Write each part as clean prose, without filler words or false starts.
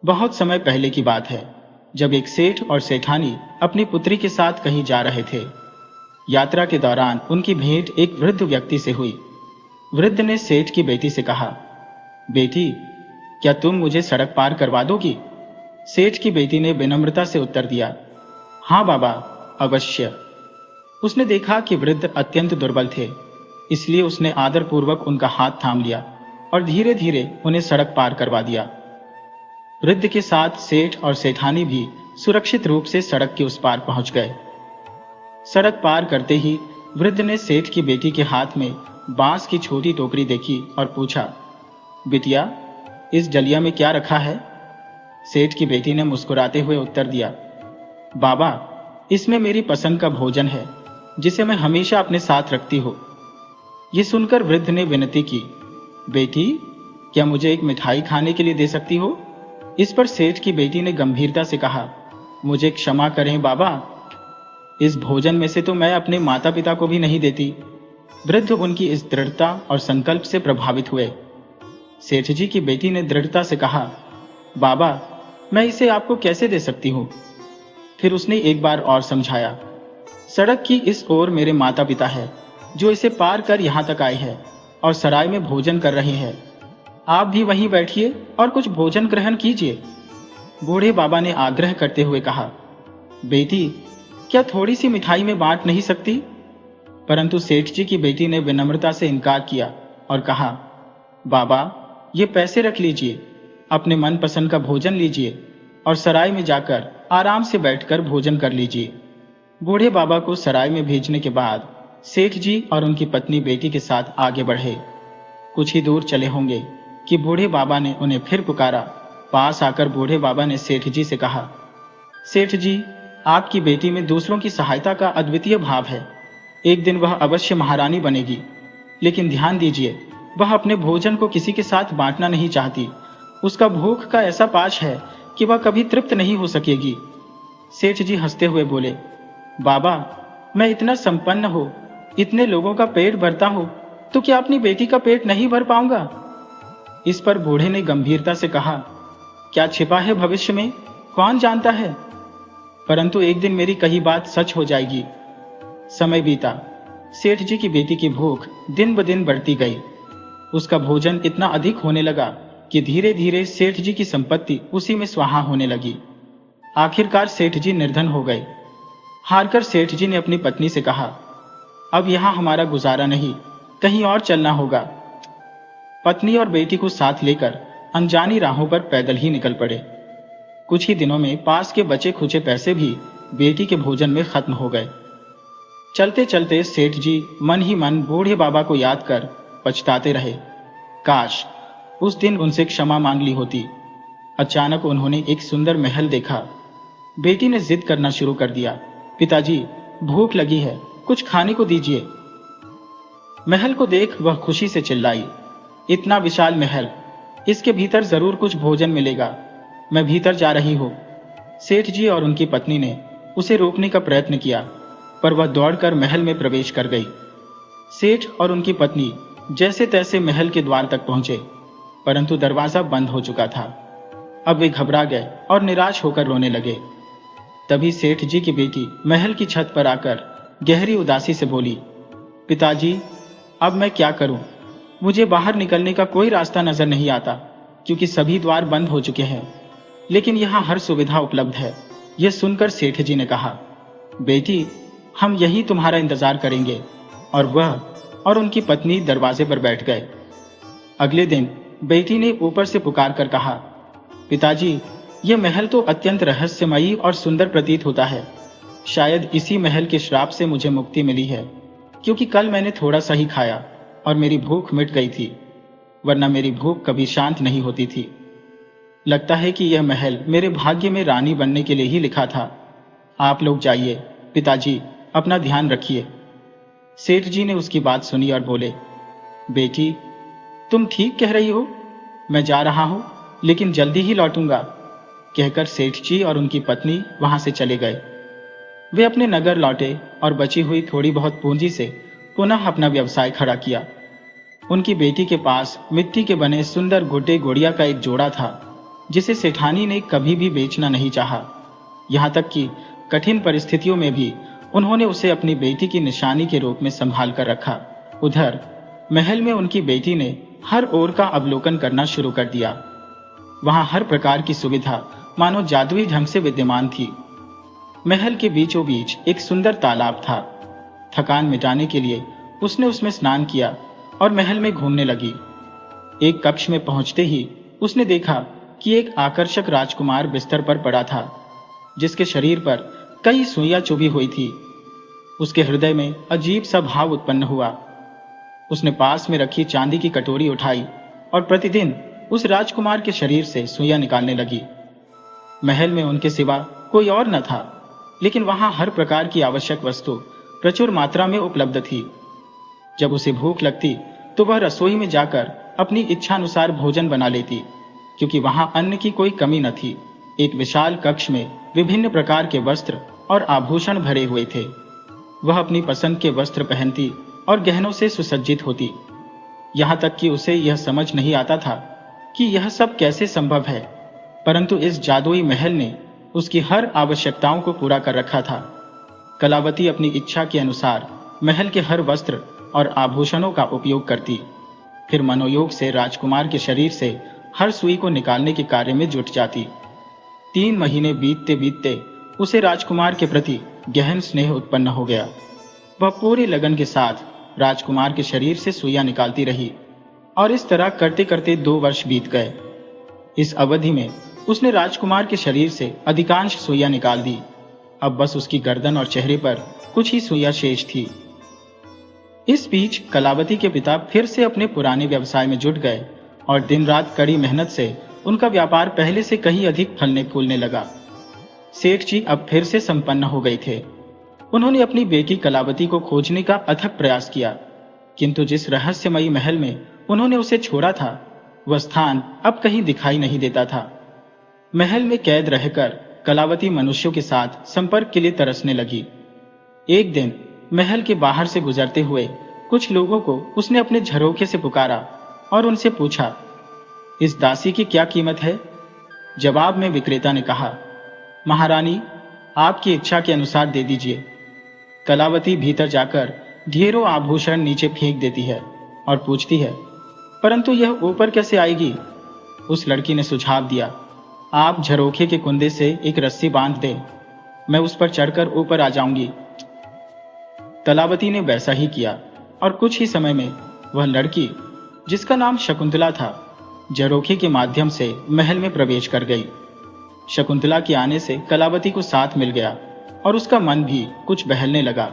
बहुत समय पहले की बात है, जब एक सेठ और सेठानी अपनी पुत्री के साथ कहीं जा रहे थे। यात्रा के दौरान उनकी भेंट एक वृद्ध व्यक्ति से हुई। वृद्ध ने सेठ की बेटी से कहा, बेटी, क्या तुम मुझे सड़क पार करवा दोगी? सेठ की बेटी ने विनम्रता से उत्तर दिया, हाँ बाबा, अवश्य। उसने देखा कि वृद्ध अत्यंत दुर्बल थे, इसलिए उसने आदरपूर्वक उनका हाथ थाम लिया और धीरे धीरे उन्हें सड़क पार करवा दिया। वृद्ध के साथ सेठ और सेठानी भी सुरक्षित रूप से सड़क के उस पार पहुंच गए। सड़क पार करते ही वृद्ध ने सेठ की बेटी के हाथ में बांस की छोटी टोकरी देखी और पूछा, बिटिया, इस डलिया में क्या रखा है? सेठ की बेटी ने मुस्कुराते हुए उत्तर दिया, बाबा, इसमें मेरी पसंद का भोजन है, जिसे मैं हमेशा अपने साथ रखती हूँ। ये सुनकर वृद्ध ने विनती की, बेटी, क्या मुझे एक मिठाई खाने के लिए दे सकती हो? इस पर सेठ की बेटी ने गंभीरता से कहा, मुझे क्षमा करें बाबा, इस भोजन में से तो मैं अपने माता पिता को भी नहीं देती। वृद्ध उनकी इस दृढ़ता और संकल्प से प्रभावित हुए। सेठ जी की बेटी ने दृढ़ता से कहा, बाबा, मैं इसे आपको कैसे दे सकती हूँ? फिर उसने एक बार और समझाया, सड़क की इस ओर मेरे माता पिता है, जो इसे पार कर यहाँ तक आए हैं और सराय में भोजन कर रहे हैं। आप भी वहीं बैठिए और कुछ भोजन ग्रहण कीजिए। बूढ़े बाबा ने आग्रह करते हुए कहा, बेटी, क्या थोड़ी सी मिठाई में बांट नहीं सकती? परंतु सेठ जी की बेटी ने विनम्रता से इनकार किया और कहा, बाबा, ये पैसे रख लीजिए, अपने मनपसंद का भोजन लीजिए और सराय में जाकर आराम से बैठकर भोजन कर लीजिए। बूढ़े बाबा को सराय में भेजने के बाद सेठ जी और उनकी पत्नी बेटी के साथ आगे बढ़े। कुछ ही दूर चले होंगे कि बूढ़े बाबा ने उन्हें फिर पुकारा। पास आकर बूढ़े बाबा ने सेठ जी से कहा, सेठ जी, आपकी बेटी में दूसरों की सहायता का अद्वितीय भाव है। एक दिन वह अवश्य महारानी बनेगी, लेकिन ध्यान दीजिए, वह अपने भोजन को किसी के साथ बांटना नहीं चाहती। उसका भूख का ऐसा पाश है कि वह कभी तृप्त नहीं हो सकेगी। सेठ जी हंसते हुए बोले, बाबा, मैं इतना संपन्न हो, इतने लोगों का पेट भरता हूं, तो क्या अपनी बेटी का पेट नहीं भर पाऊंगा? इस पर बूढ़े ने गंभीरता से कहा, क्या छिपा है भविष्य में, कौन जानता है? परंतु एक दिन मेरी कही बात सच हो जाएगी। समय बीता। सेठ जी की बेटी की भूख दिन ब दिन बढ़ती गई। उसका भोजन इतना अधिक होने लगा कि धीरे धीरे सेठ जी की संपत्ति उसी में स्वाहा होने लगी। आखिरकार सेठ जी निर्धन हो गए। हारकर सेठ जी ने अपनी पत्नी से कहा, अब यहां हमारा गुजारा नहीं, कहीं और चलना होगा। पत्नी और बेटी को साथ लेकर अनजानी राहों पर पैदल ही निकल पड़े। कुछ ही दिनों में पास के बचे खुचे पैसे भी बेटी के भोजन में खत्म हो गए। चलते चलते सेठ जी मन ही मन बूढ़े बाबा को याद कर पछताते रहे। काश उस दिन उनसे क्षमा मांग ली होती। अचानक उन्होंने एक सुंदर महल देखा। बेटी ने जिद करना शुरू कर दिया, पिताजी, भूख लगी है, कुछ खाने को दीजिए। महल को देख वह खुशी से चिल्लाई, इतना विशाल महल, इसके भीतर जरूर कुछ भोजन मिलेगा, मैं भीतर जा रही हूं। सेठ जी और उनकी पत्नी ने उसे रोकने का प्रयत्न किया, पर वह दौड़कर महल में प्रवेश कर गई। सेठ और उनकी पत्नी जैसे तैसे महल के द्वार तक पहुंचे, परंतु दरवाजा बंद हो चुका था। अब वे घबरा गए और निराश होकर रोने लगे। तभी सेठ जी की बेटी महल की छत पर आकर गहरी उदासी से बोली, पिताजी, अब मैं क्या करूं? मुझे बाहर निकलने का कोई रास्ता नजर नहीं आता, क्योंकि सभी द्वार बंद हो चुके हैं, लेकिन यहाँ हर सुविधा उपलब्ध है। यह सुनकर सेठ जी ने कहा, बेटी, हम यही तुम्हारा इंतजार करेंगे। और वह और उनकी पत्नी दरवाजे पर बैठ गए। अगले दिन बेटी ने ऊपर से पुकार कर कहा, पिताजी, यह महल तो अत्यंत रहस्यमयी और सुंदर प्रतीत होता है। शायद इसी महल के श्राप से मुझे मुक्ति मिली है, क्योंकि कल मैंने थोड़ा सा ही खाया और मेरी भूख मिट गई थी, वरना मेरी भूख कभी शांत नहीं होती थी। लगता है कि यह महल मेरे भाग्य में रानी बनने के लिए ही लिखा था। आप लोग जाइए, पिताजी, अपना ध्यान रखिए। सेठ जी ने उसकी बात सुनी और बोले, बेटी, तुम ठीक कह रही हो, मैं जा रहा हूं, लेकिन जल्दी ही लौटूंगा। कहकर सेठ जी और उनकी पत्नी वहां से चले गए। वे अपने नगर लौटे और बची हुई थोड़ी बहुत पूंजी से पुनः अपना व्यवसाय खड़ा किया। उनकी बेटी के पास मिट्टी के बने सुंदर गुड्डे गुड़िया का एक जोड़ा था। जिसे सेठानी ने कभी भी बेचना नहीं चाहा। यहाँ तक कि कठिन परिस्थितियों में भी उन्होंने उसे अपनी बेटी की निशानी के रूप में संभाल कर रखा। उधर महल में उनकी बेटी ने हर ओर का अवलोकन करना शुरू कर दिया। वहां हर प्रकार की सुविधा मानो जादुई ढंग से विद्यमान थी। महल के बीचों बीच एक सुंदर तालाब था। थकान मिटाने के लिए उसने उसमें स्नान किया और महल में घूमने लगी। एक कक्ष में पहुंचते ही उसने देखा कि एक आकर्षक राजकुमार बिस्तर पर पड़ा था, जिसके शरीर पर कई सुइयां चुभी हुई थी। उसके हृदय में अजीब सा भाव उत्पन्न हुआ। उसने पास में रखी चांदी की कटोरी उठाई और प्रतिदिन उस राजकुमार के शरीर से सुइयां निकालने लगी। महल में उनके सिवा कोई और न था, लेकिन वहां हर प्रकार की आवश्यक वस्तु प्रचुर मात्रा में उपलब्ध थी। जब उसे भूख लगती तो वह रसोई में जाकर अपनी इच्छानुसार भोजन बना लेती, क्योंकि वहां अन्न की कोई कमी न थी। एक विशाल कक्ष में विभिन्न प्रकार के वस्त्र और आभूषण भरे हुए थे। वह अपनी पसंद के वस्त्र पहनती और गहनों से सुसज्जित होती। यहाँ तक कि उसे यह समझ नहीं आता था कि यह सब कैसे संभव है, परंतु इस जादुई महल ने उसकी हर आवश्यकताओं को पूरा कर रखा था। कलावती अपनी इच्छा के अनुसार महल के हर वस्त्र और आभूषणों का उपयोग करती, फिर मनोयोग से राजकुमार के शरीर से हर सुई को निकालने के कार्य में जुट जाती। 3 महीने बीतते बीतते उसे राजकुमार के प्रति गहन स्नेह उत्पन्न हो गया। वह पूरी लगन के साथ राजकुमार के शरीर से सुइयां निकालती रही और इस तरह करते करते 2 वर्ष बीत गए। इस अवधि में उसने राजकुमार के शरीर से अधिकांश सुइयां निकाल दी। अब बस उसकी गर्दन और चेहरे पर कुछ ही सुइयां शेष थी। इस बीच कलावती के पिता फिर से अपने पुराने व्यवसाय में जुट गए और दिन रात कड़ी मेहनत से उनका व्यापार पहले से कहीं अधिक फलने फूलने लगा। सेठ जी अब फिर से संपन्न हो गए थे। उन्होंने अपनी बेटी कलावती को खोजने का अथक प्रयास किया, किंतु जिस रहस्यमयी महल में उन्होंने उसे छोड़ा था, वह स्थान अब कहीं दिखाई नहीं देता था। महल में कैद रहकर कलावती मनुष्यों के साथ संपर्क के लिए तरसने लगी। एक दिन महल के बाहर से गुजरते हुए कुछ लोगों को उसने अपने झरोखे से पुकारा और उनसे पूछा, इस दासी की क्या कीमत है? जवाब में विक्रेता ने कहा, महारानी, आपकी इच्छा के अनुसार दे दीजिए। कलावती भीतर जाकर ढेरों आभूषण नीचे फेंक देती है और पूछती है, परंतु यह ऊपर कैसे आएगी? उस लड़की ने सुझाव दिया, आप झरोखे के कुंदे से एक रस्सी बांध दें, मैं उस पर चढ़कर ऊपर आ जाऊंगी। कलावती ने वैसा ही किया और कुछ ही समय में वह लड़की, जिसका नाम शकुंतला था, झरोखे के माध्यम से महल में प्रवेश कर गई। शकुंतला के आने से कलावती को साथ मिल गया और उसका मन भी कुछ बहलने लगा,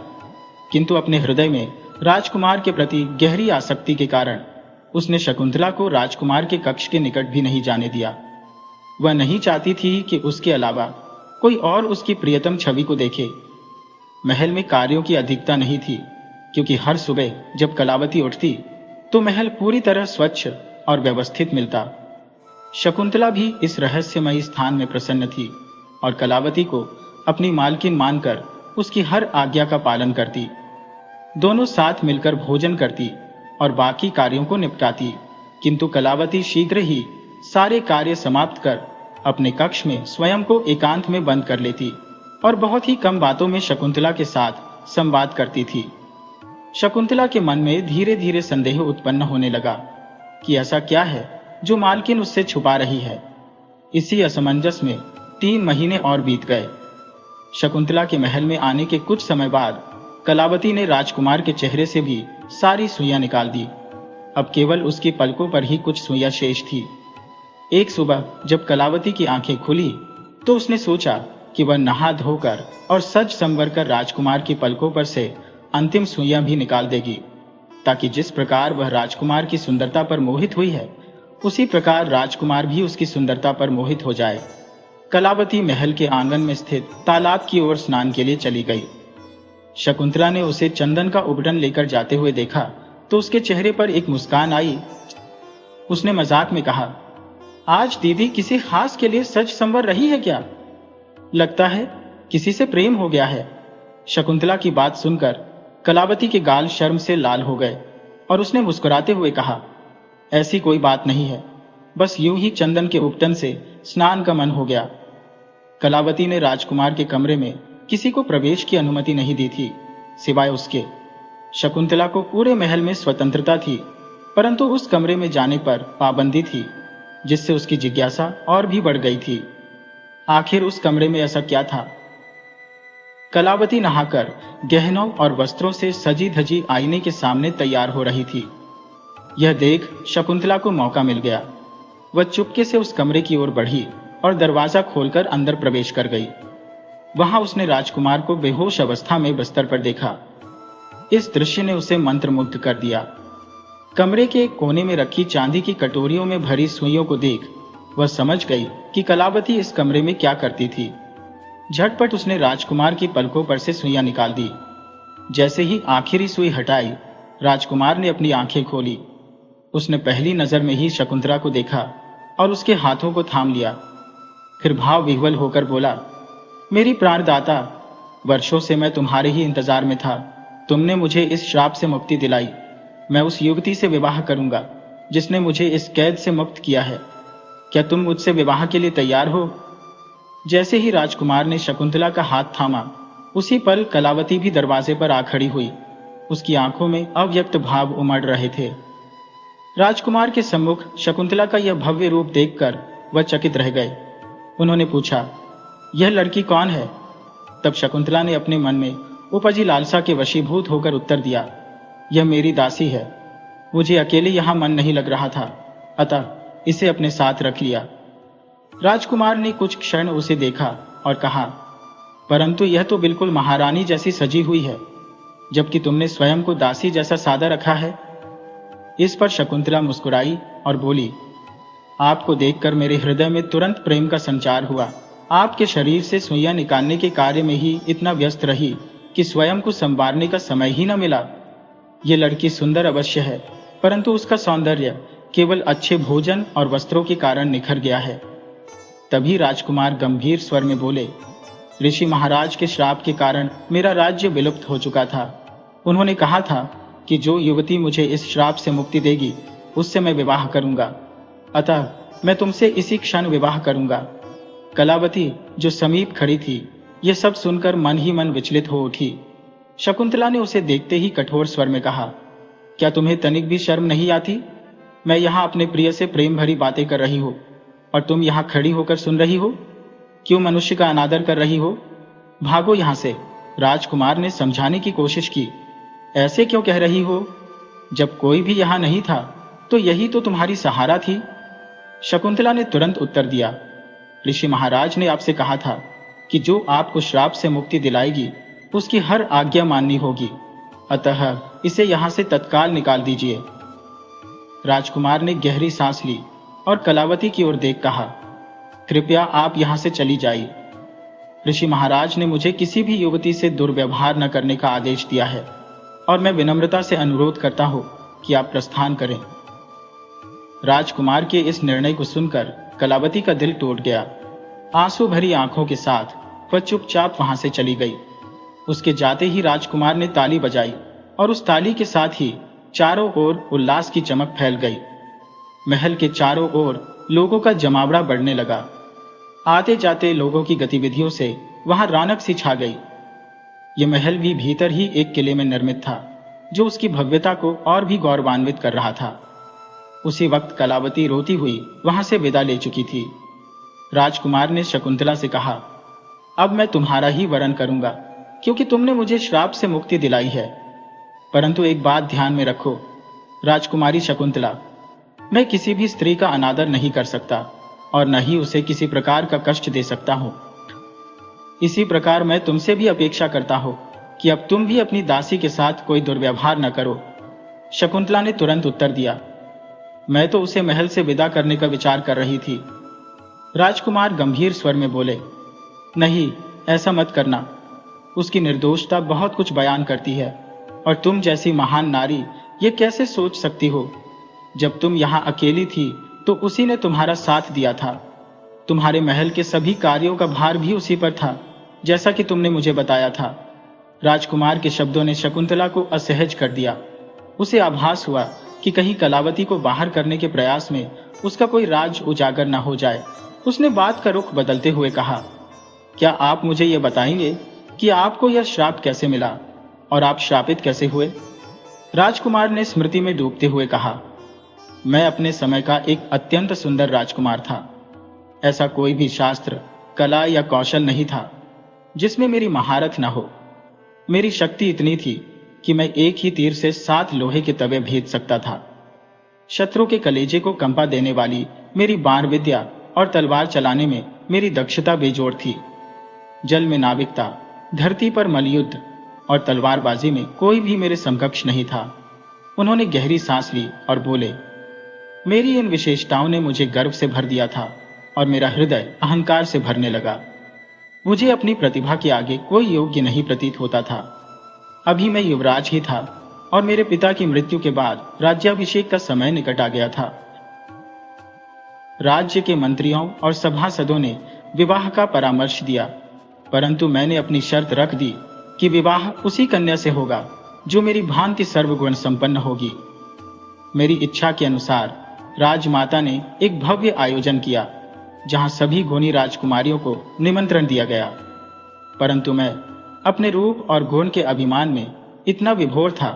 किंतु अपने हृदय में राजकुमार के प्रति गहरी आसक्ति के कारण उसने शकुंतला को राजकुमार के कक्ष के निकट भी नहीं जाने दिया। वह नहीं चाहती थी कि उसके अलावा कोई और उसकी प्रियतम छवि को देखे। महल में कार्यों की अधिकता नहीं थी, क्योंकि हर सुबह जब कलावती उठती तो महल पूरी तरह स्वच्छ और व्यवस्थित मिलता। शकुंतला भी इस रहस्यमयी स्थान में प्रसन्न थी और कलावती को अपनी मालकिन मानकर उसकी हर आज्ञा का पालन करती। दोनों साथ मिलकर भोजन करती और बाकी कार्यों को निपटाती, किंतु कलावती शीघ्र ही सारे कार्य समाप्त कर अपने कक्ष में स्वयं को एकांत में बंद कर लेती और बहुत ही कम बातों में शकुंतला के साथ संवाद करती थी। शकुंतला के मन में धीरे धीरे संदेह उत्पन्न होने लगा कि ऐसा क्या है जो मालकिन उससे छुपा रही है। इसी असमंजस में 3 महीने और बीत गए। शकुंतला के महल में आने के कुछ समय बाद कलावती ने राजकुमार के चेहरे से भी सारी सुइयां निकाल दी। अब केवल उसकी पलकों पर ही कुछ सुइयां शेष थी। एक सुबह जब कलावती की आंखें खुली तो उसने सोचा कि वह नहा धोकर और सज संवर कर राजकुमार की पलकों पर से अंतिम सुइयां भी निकाल देगी, ताकि जिस प्रकार वह राजकुमार की सुंदरता पर मोहित हुई है, उसी प्रकार राजकुमार भी उसकी सुंदरता पर मोहित हो जाए। कलावती महल के आंगन में स्थित तालाब की ओर स्नान के लिए चली गई। शकुंतला ने उसे चंदन का उबटन लेकर जाते हुए देखा तो उसके चेहरे पर एक मुस्कान आई। उसने मजाक में कहा, आज दीदी किसी खास के लिए सज संवर रही है क्या? लगता है किसी से प्रेम हो गया है। शकुंतला की बात सुनकर कलावती के गाल शर्म से लाल हो गए और उसने मुस्कुराते हुए कहा, ऐसी कोई बात नहीं है, बस यूं ही चंदन के उपटन से स्नान का मन हो गया। कलावती ने राजकुमार के कमरे में किसी को प्रवेश की अनुमति नहीं दी थी, सिवाय उसके। शकुंतला को पूरे महल में स्वतंत्रता थी, परंतु उस कमरे में जाने पर पाबंदी थी, जिससे उसकी जिज्ञासा और भी बढ़ गई थी। आखिर उस कमरे में ऐसा क्या था? कलावती नहाकर गहनों और वस्त्रों से सजी धजी आईने के सामने तैयार हो रही थी। यह देख शकुंतला को मौका मिल गया। वह चुपके से उस कमरे की ओर बढ़ी और दरवाजा खोलकर अंदर प्रवेश कर गई। वहां उसने राजकुमार को बेहोश अवस्था में बिस्तर पर देखा। इस दृश्य ने उसे मंत्रमुग्ध कर दिया। कमरे के एक कोने में रखी चांदी की कटोरियों में भरी सुइयों को देख वह समझ गई कि कलावती इस कमरे में क्या करती थी। झटपट उसने राजकुमार की पलकों पर से सुइयां निकाल दी। जैसे ही आखिरी सुई हटाई, राजकुमार ने अपनी आंखें खोली। उसने पहली नजर में ही शकुंतला को देखा और उसके हाथों को थाम लिया। फिर भाव विह्वल होकर बोला, मेरी प्राणदाता, वर्षों से मैं तुम्हारे ही इंतजार में था। तुमने मुझे इस श्राप से मुक्ति दिलाई। मैं उस युवती से विवाह करूंगा जिसने मुझे इस कैद से मुक्त किया है। क्या तुम मुझसे विवाह के लिए तैयार हो? जैसे ही राजकुमार ने शकुंतला का हाथ थामा, उसी पल कलावती भी दरवाजे पर आ खड़ी हुई। उसकी आंखों में अव्यक्त भाव उमड़ रहे थे। राजकुमार के सम्मुख शकुंतला का यह भव्य रूप देखकर वह चकित रह गए। उन्होंने पूछा, यह लड़की कौन है? तब शकुंतला ने अपने मन में उपजी लालसा के वशीभूत होकर उत्तर दिया, यह मेरी दासी है। मुझे अकेले यहां मन नहीं लग रहा था, अतः इसे अपने साथ रख लिया। राजकुमार ने कुछ क्षण उसे देखा और कहा, परंतु यह तो बिल्कुल महारानी जैसी सजी हुई है, जबकि तुमने स्वयं को दासी जैसा सादा रखा है। इस पर शकुंतला मुस्कुराई और बोली, आपको देखकर मेरे हृदय में तुरंत प्रेम का संचार हुआ। आपके शरीर से सुइयां निकालने के कार्य में ही इतना व्यस्त रही कि स्वयं को संवारने का समय ही न मिला। ये लड़की सुंदर अवश्य है, परंतु उसका सौंदर्य केवल अच्छे भोजन और वस्त्रों के कारण निखर गया है। तभी राजकुमार गंभीर स्वर में बोले, ऋषि महाराज के श्राप के कारण मेरा राज्य विलुप्त हो चुका था। उन्होंने कहा था कि जो युवती मुझे इस श्राप से मुक्ति देगी उससे मैं विवाह करूंगा। अतः मैं तुमसे इसी क्षण विवाह करूंगा। कलावती, जो समीप खड़ी थी, यह सब सुनकर मन ही मन विचलित हो उठी। शकुंतला ने उसे देखते ही कठोर स्वर में कहा, क्या तुम्हें तनिक भी शर्म नहीं आती? मैं यहाँ अपने प्रिय से प्रेम भरी बातें कर रही हूँ और तुम यहाँ खड़ी होकर सुन रही हो? क्यों मनुष्य का अनादर कर रही हो? भागो यहाँ से। राजकुमार ने समझाने की कोशिश की, ऐसे क्यों कह रही हो? जब कोई भी यहाँ नहीं था तो यही तो तुम्हारी सहारा थी। शकुंतला ने तुरंत उत्तर दिया, ऋषि महाराज ने आपसे कहा था कि जो आपको श्राप से मुक्ति दिलाएगी उसकी हर आज्ञा माननी होगी, अतः इसे यहां से तत्काल निकाल दीजिए। राजकुमार ने गहरी सांस ली और कलावती की ओर देख कहा, कृपया आप यहां से चली जाइए। ऋषि महाराज ने मुझे किसी भी युवती से दुर्व्यवहार न करने का आदेश दिया है और मैं विनम्रता से अनुरोध करता हूं कि आप प्रस्थान करें। राजकुमार के इस निर्णय को सुनकर कलावती का दिल टूट गया। आंसू भरी आंखों के साथ वह चुपचाप वहां से चली गई। उसके जाते ही राजकुमार ने ताली बजाई और उस ताली के साथ ही चारों ओर उल्लास की चमक फैल गई। महल के चारों ओर लोगों का जमावड़ा बढ़ने लगा। आते जाते लोगों की गतिविधियों से वहां रौनक सी छा गई। यह महल भी भीतर ही एक किले में निर्मित था, जो उसकी भव्यता को और भी गौरवान्वित कर रहा था। उसी वक्त कलावती रोती हुई वहां से विदा ले चुकी थी। राजकुमार ने शकुंतला से कहा, अब मैं तुम्हारा ही वरण करूंगा, क्योंकि तुमने मुझे श्राप से मुक्ति दिलाई है। परंतु एक बात ध्यान में रखो, राजकुमारी शकुंतला, मैं किसी भी स्त्री का अनादर नहीं कर सकता और न ही उसे किसी प्रकार का कष्ट दे सकता हूं। इसी प्रकार मैं तुमसे भी अपेक्षा करता हूं कि अब तुम भी अपनी दासी के साथ कोई दुर्व्यवहार न करो। शकुंतला ने तुरंत उत्तर दिया, मैं तो उसे महल से विदा करने का विचार कर रही थी। राजकुमार गंभीर स्वर में बोले, नहीं, ऐसा मत करना। उसकी निर्दोषता बहुत कुछ बयान करती है और तुम जैसी महान नारी ये कैसे सोच सकती हो? जब तुम यहाँ अकेली थी तो उसी ने तुम्हारा साथ दिया था। तुम्हारे महल के सभी कार्यों का भार भी उसी पर था, जैसा कि तुमने मुझे बताया था। राजकुमार के शब्दों ने शकुंतला को असहज कर दिया। उसे आभास हुआ कि कहीं कलावती को बाहर करने के प्रयास में उसका कोई राज उजागर न हो जाए उसने बात का रुख बदलते हुए कहा, क्या आप मुझे यह बताएंगे कि आपको यह श्राप कैसे मिला और आप श्रापित कैसे हुए? राजकुमार ने स्मृति में डूबते हुए कहा, मैं अपने समय का एक अत्यंत सुंदर राजकुमार था। ऐसा कोई भी शास्त्र, कला या कौशल नहीं था जिसमें मेरी महारत न हो। मेरी शक्ति इतनी थी कि मैं एक ही तीर से 7 लोहे के तवे भेद सकता था। शत्रु के कलेजे को कंपा देने वाली मेरी बाण विद्या और तलवार चलाने में मेरी दक्षता बेजोड़ थी। जल में नाविकता, धरती पर मलयुद्ध और तलवारबाजी में कोई भी मेरे समकक्ष नहीं था। उन्होंने गहरी सांस ली और बोले, मेरी इन विशेषताओं ने मुझे गर्व से भर दिया था और मेरा हृदय अहंकार से भरने लगा। मुझे अपनी प्रतिभा के आगे कोई योग्य नहीं प्रतीत होता था। अभी मैं युवराज ही था और मेरे पिता की मृत्यु के बाद राज्याभिषेक का समय निकट आ गया था। राज्य के मंत्रियों और सभासदों ने विवाह का परामर्श दिया, परंतु मैंने अपनी शर्त रख दी कि विवाह उसी कन्या से होगा जो मेरी भांति सर्वगुण संपन्न होगी। मेरी इच्छा के अनुसार राजमाता ने एक भव्य आयोजन किया जहां सभी गुणी राजकुमारियों को निमंत्रण दिया गया, परंतु मैं अपने रूप और गुण के अभिमान में इतना विभोर था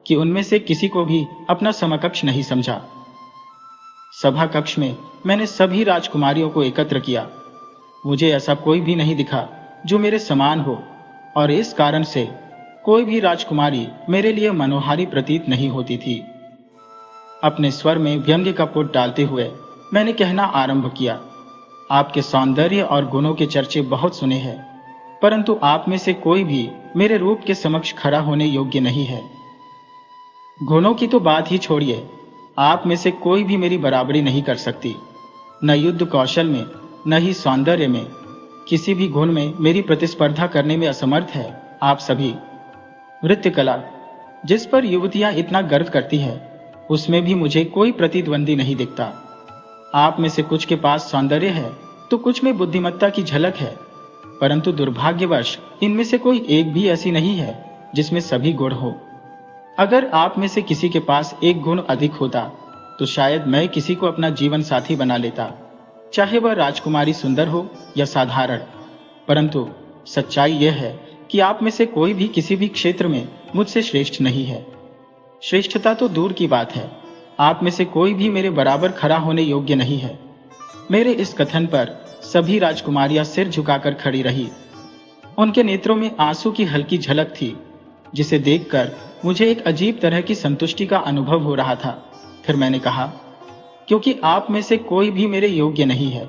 कि उनमें से किसी को भी अपना समकक्ष नहीं समझा। सभा कक्ष में मैंने सभी राजकुमारियों को एकत्र किया। मुझे ऐसा कोई भी नहीं दिखा जो मेरे समान हो और इस कारण से कोई भी राजकुमारी मेरे लिए मनोहारी प्रतीत नहीं होती थी। अपने स्वर में व्यंग्य का पुट डालते हुए मैंने कहना आरंभ किया, आपके सौंदर्य और गुणों के चर्चे बहुत सुने हैं, परंतु आप में से कोई भी मेरे रूप के समक्ष खड़ा होने योग्य नहीं है। गुणों की तो बात ही छोड़िए, आप में से कोई भी मेरी बराबरी नहीं कर सकती। न युद्ध कौशल में, न ही सौंदर्य में, किसी भी गुण में मेरी प्रतिस्पर्धा करने में असमर्थ है आप सभी। नृत्य कला, जिस पर युवतियां इतना गर्व करती है, उसमें भी मुझे कोई प्रतिद्वंदी नहीं दिखता। आप में से कुछ के पास सौंदर्य है तो कुछ में बुद्धिमत्ता की झलक है, परंतु दुर्भाग्यवश इनमें से कोई एक भी ऐसी नहीं है जिसमें सभी गुण हो। अगर आप में से किसी के पास एक गुण अधिक होता तो शायद मैं किसी को अपना जीवन साथी बना लेता, चाहे वह राजकुमारी सुंदर हो या साधारण। परंतु सच्चाई यह है कि आप में से कोई भी किसी भी क्षेत्र में मुझसे श्रेष्ठ नहीं है। श्रेष्ठता तो दूर की बात है, आप में से कोई भी मेरे बराबर खड़ा होने योग्य नहीं है। मेरे इस कथन पर सभी राजकुमारियां सिर झुकाकर खड़ी रही। उनके नेत्रों में आंसू की हल्की झलक थी, जिसे देखकर मुझे एक अजीब तरह की संतुष्टि का अनुभव हो रहा था। फिर मैंने कहा, क्योंकि आप में से कोई भी मेरे योग्य नहीं है,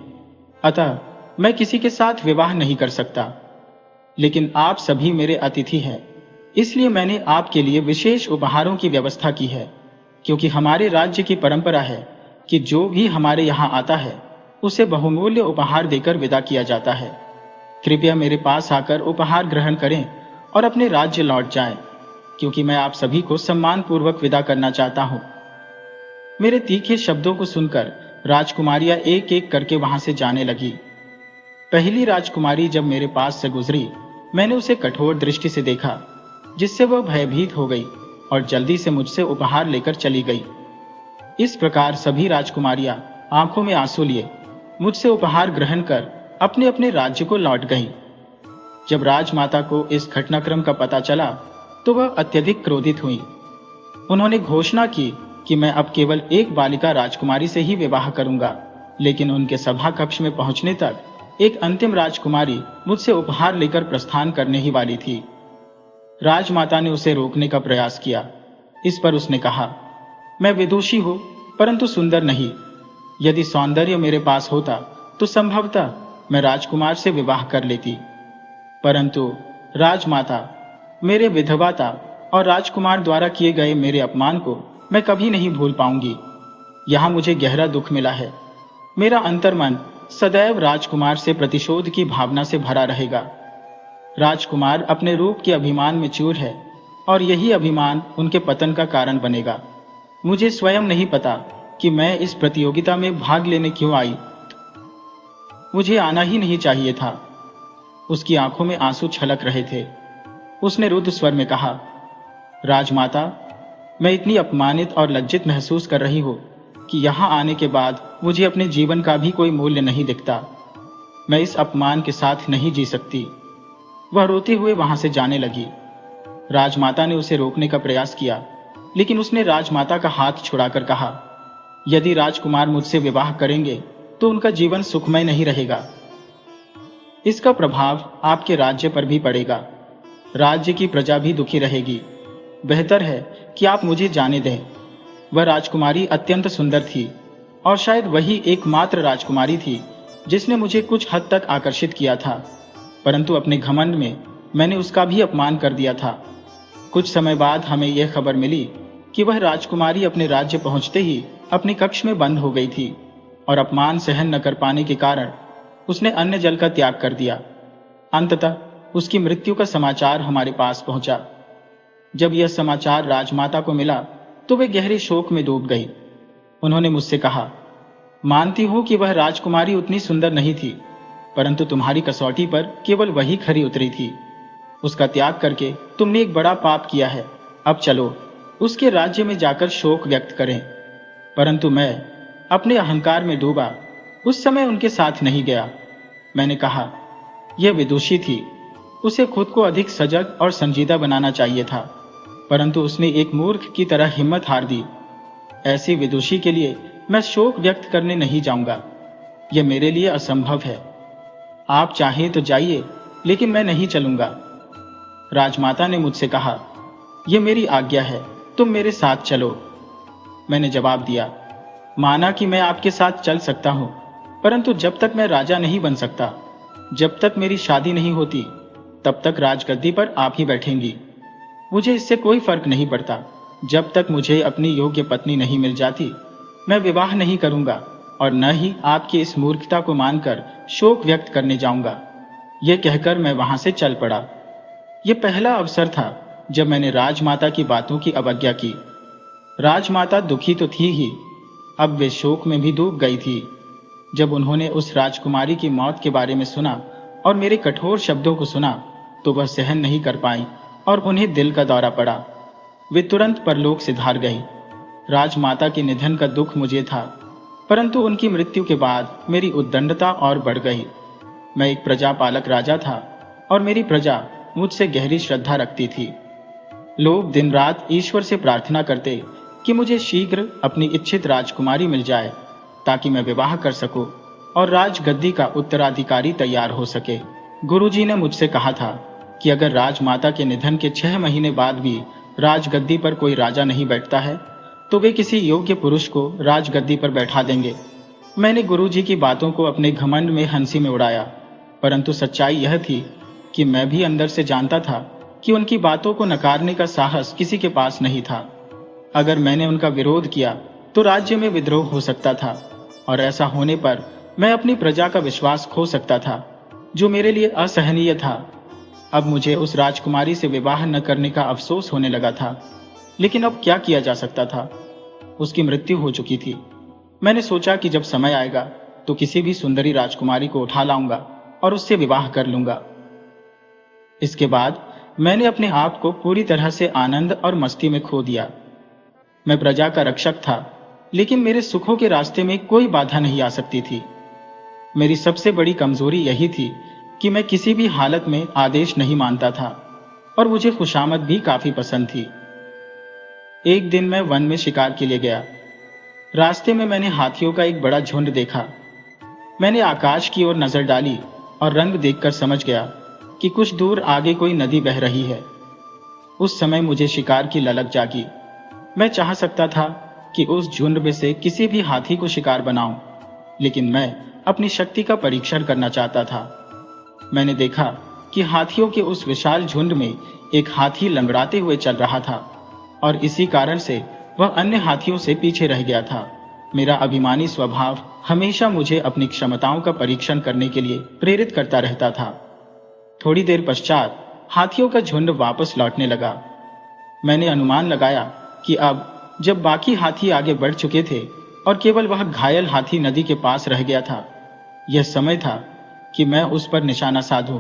अतः मैं किसी के साथ विवाह नहीं कर सकता। लेकिन आप सभी मेरे अतिथि हैं, इसलिए मैंने आपके लिए विशेष उपहारों की व्यवस्था की है, क्योंकि हमारे राज्य की परंपरा है कि जो भी हमारे यहाँ आता है उसे बहुमूल्य उपहार देकर विदा किया जाता है। कृपया मेरे पास आकर उपहार ग्रहण करें और अपने राज्य लौट जाएं, क्योंकि मैं आप सभी को सम्मान पूर्वक विदा करना चाहता हूं। मेरे तीखे शब्दों को सुनकर राजकुमारियां एक एक करके वहां से जाने लगी। पहली राजकुमारी जब मेरे पास से गुजरी, मैंने उसे कठोर दृष्टि से देखा, जिससे वह भयभीत हो गई और जल्दी से मुझसे उपहार लेकर चली गई। इस प्रकार सभी राजकुमारियां आंखों में आंसू लिए मुझसे उपहार ग्रहण कर अपने अपने राज्य को लौट गईं। जब राजमाता को इस घटनाक्रम का पता चला तो वह अत्यधिक क्रोधित हुई। उन्होंने घोषणा की कि मैं अब केवल एक बालिका राजकुमारी से ही विवाह करूंगा, लेकिन उनके सभा कक्ष में पहुंचने तक एक अंतिम राजकुमारी मुझसे उपहार लेकर प्रस्थान करने ही वाली थी। राजमाता ने उसे रोकने का प्रयास किया। इस पर उसने कहा, मैं विदुषी हूं परंतु सुंदर नहीं। यदि सौंदर्य मेरे पास होता तो संभवतः मैं राजकुमार से विवाह कर लेती, परंतु राजमाता, मेरे विधवाता और राजकुमार द्वारा किए गए मेरे अपमान को मैं कभी नहीं भूल पाऊंगी। यहां मुझे गहरा दुख मिला है। मेरा अंतर्मन सदैव राजकुमार से प्रतिशोध की भावना से भरा रहेगा। राजकुमार अपने रूप के अभिमान में चूर है और यही अभिमान उनके पतन का कारण बनेगा। मुझे स्वयं नहीं पता कि मैं इस प्रतियोगिता में भाग लेने क्यों आई। मुझे आना ही नहीं चाहिए था। उसकी आंखों में आंसू छलक रहे थे। उसने रुद्ध स्वर में कहा, राजमाता, मैं इतनी अपमानित और लज्जित महसूस कर रही हूं कि यहाँ आने के बाद मुझे अपने जीवन का भी कोई मूल्य नहीं दिखता। मैं इस अपमान के साथ नहीं जी सकती। वह रोते हुए वहां से जाने लगी। राजमाता ने उसे रोकने का प्रयास किया, लेकिन उसने राजमाता का हाथ छुड़ाकर कहा, यदि राजकुमार मुझसे विवाह करेंगे तो उनका जीवन सुखमय नहीं रहेगा। इसका प्रभाव आपके राज्य पर भी पड़ेगा। राज्य की प्रजा भी दुखी रहेगी। बेहतर है कि आप मुझे जाने दें। वह राजकुमारी अत्यंत सुंदर थी और शायद वही एकमात्र राजकुमारी थी जिसने मुझे कुछ हद तक आकर्षित किया था, परंतु अपने घमंड में मैंने उसका भी अपमान कर दिया था। कुछ समय बाद हमें यह खबर मिली कि वह राजकुमारी अपने राज्य पहुंचते ही अपने कक्ष में बंद हो गई थी और अपमान सहन न कर पाने के कारण उसने अन्न जल का त्याग कर दिया। अंततः उसकी मृत्यु का समाचार हमारे पास पहुंचा। जब यह समाचार राजमाता को मिला तो वे गहरे शोक में डूब गई। उन्होंने मुझसे कहा, मानती हूं कि वह राजकुमारी उतनी सुंदर नहीं थी, परंतु तुम्हारी कसौटी पर केवल वही खरी उतरी थी। उसका त्याग करके तुमने एक बड़ा पाप किया है। अब चलो उसके राज्य में जाकर शोक व्यक्त करें। परंतु मैं अपने अहंकार में डूबा उस समय उनके साथ नहीं गया। मैंने कहा, यह विदुषी थी, उसे खुद को अधिक सजग और संजीदा बनाना चाहिए था, परंतु उसने एक मूर्ख की तरह हिम्मत हार दी। ऐसी विदुषी के लिए मैं शोक व्यक्त करने नहीं जाऊंगा। यह मेरे लिए असंभव है। आप चाहें तो जाइए, लेकिन मैं नहीं चलूंगा। राजमाता ने मुझसे कहा, यह मेरी आज्ञा है, तुम मेरे साथ चलो। मैंने जवाब दिया, माना कि मैं आपके साथ चल सकता हूं, परंतु जब तक मैं राजा नहीं बन सकता, जब तक मेरी शादी नहीं होती, तब तक राजगद्दी पर आप ही बैठेंगी। मुझे इससे कोई फर्क नहीं पड़ता। जब तक मुझे अपनी योग्य पत्नी नहीं मिल जाती, मैं विवाह नहीं करूंगा और न ही आपकी इस मूर्खता को मानकर शोक व्यक्त करने जाऊंगा। यह कहकर मैं वहां से चल पड़ा। यह पहला अवसर था जब मैंने राजमाता की बातों की अवज्ञा की। राजमाता दुखी तो थी ही, अब वे शोक में भी डूब गई थी। जब उन्होंने उस राजकुमारी की मौत के बारे में सुना और मेरे कठोर शब्दों को सुना, तो वह सहन नहीं कर पाई और उन्हें दिल का दौरा पड़ा। वे तुरंत परलोक से धार गई। राजमाता के निधन का दुख मुझे था, परंतु उनकी मृत्यु के बाद मेरी उद्दंडता और बढ़ गई। मैं एक प्रजापालक राजा था और मेरी प्रजा मुझसे गहरी श्रद्धा रखती थी। लोग दिन रात ईश्वर से प्रार्थना करते कि मुझे शीघ्र अपनी इच्छित राजकुमारी मिल जाए, ताकि मैं विवाह कर सकूं और राजगद्दी का उत्तराधिकारी तैयार हो सके। गुरुजी ने मुझसे कहा था कि अगर राजमाता के निधन के 6 महीने बाद भी राजगद्दी पर कोई राजा नहीं बैठता है, तो वे किसी योग्य पुरुष को राजगद्दी पर बैठा देंगे। मैंने गुरुजी की बातों को अपने घमंड में हंसी में उड़ाया, परंतु सच्चाई यह थी कि मैं भी अंदर से जानता था कि उनकी बातों को नकारने का साहस किसी के पास नहीं था। अगर मैंने उनका विरोध किया तो राज्य में विद्रोह हो सकता था और ऐसा होने पर मैं अपनी प्रजा का विश्वास खो सकता था, जो मेरे लिए असहनीय था। अब मुझे उस राजकुमारी से विवाह न करने का अफसोस होने लगा था, लेकिन अब क्या किया जा सकता था। उसकी मृत्यु हो चुकी थी। मैंने सोचा कि जब समय आएगा तो किसी भी सुंदरी राजकुमारी को उठा लाऊंगा और उससे विवाह कर लूंगा। इसके बाद मैंने अपने आप को पूरी तरह से आनंद और मस्ती में खो दिया। मैं प्रजा का रक्षक था, लेकिन मेरे सुखों के रास्ते में कोई बाधा नहीं आ सकती थी। मेरी सबसे बड़ी कमजोरी यही थी कि मैं किसी भी हालत में आदेश नहीं मानता था और मुझे खुशामद भी काफी पसंद थी। एक दिन मैं वन में शिकार के लिए गया। रास्ते में मैंने हाथियों का एक बड़ा झुंड देखा। मैंने आकाश की ओर नजर डाली और रंग देखकर समझ गया कि कुछ दूर आगे कोई नदी बह रही है। उस समय मुझे शिकार की ललक जागी। मैं चाह सकता था कि उस झुंड में से किसी भी हाथी को शिकार बनाऊं, लेकिन मैं अपनी शक्ति का परीक्षण करना चाहता था। मैंने देखा कि हाथियों के उस विशाल झुंड में एक हाथी लंगड़ाते हुए चल रहा था और इसी कारण से वह अन्य हाथियों से पीछे रह गया था। मेरा अभिमानी स्वभाव हमेशा मुझे अपनी क्षमताओं का परीक्षण करने के लिए प्रेरित करता रहता था। थोड़ी देर पश्चात हाथियों का झुंड वापस लौटने लगा। मैंने अनुमान लगाया कि अब जब बाकी हाथी आगे बढ़ चुके थे और केवल वह घायल हाथी नदी के पास रह गया था, यह समय था कि मैं उस पर निशाना साधूं।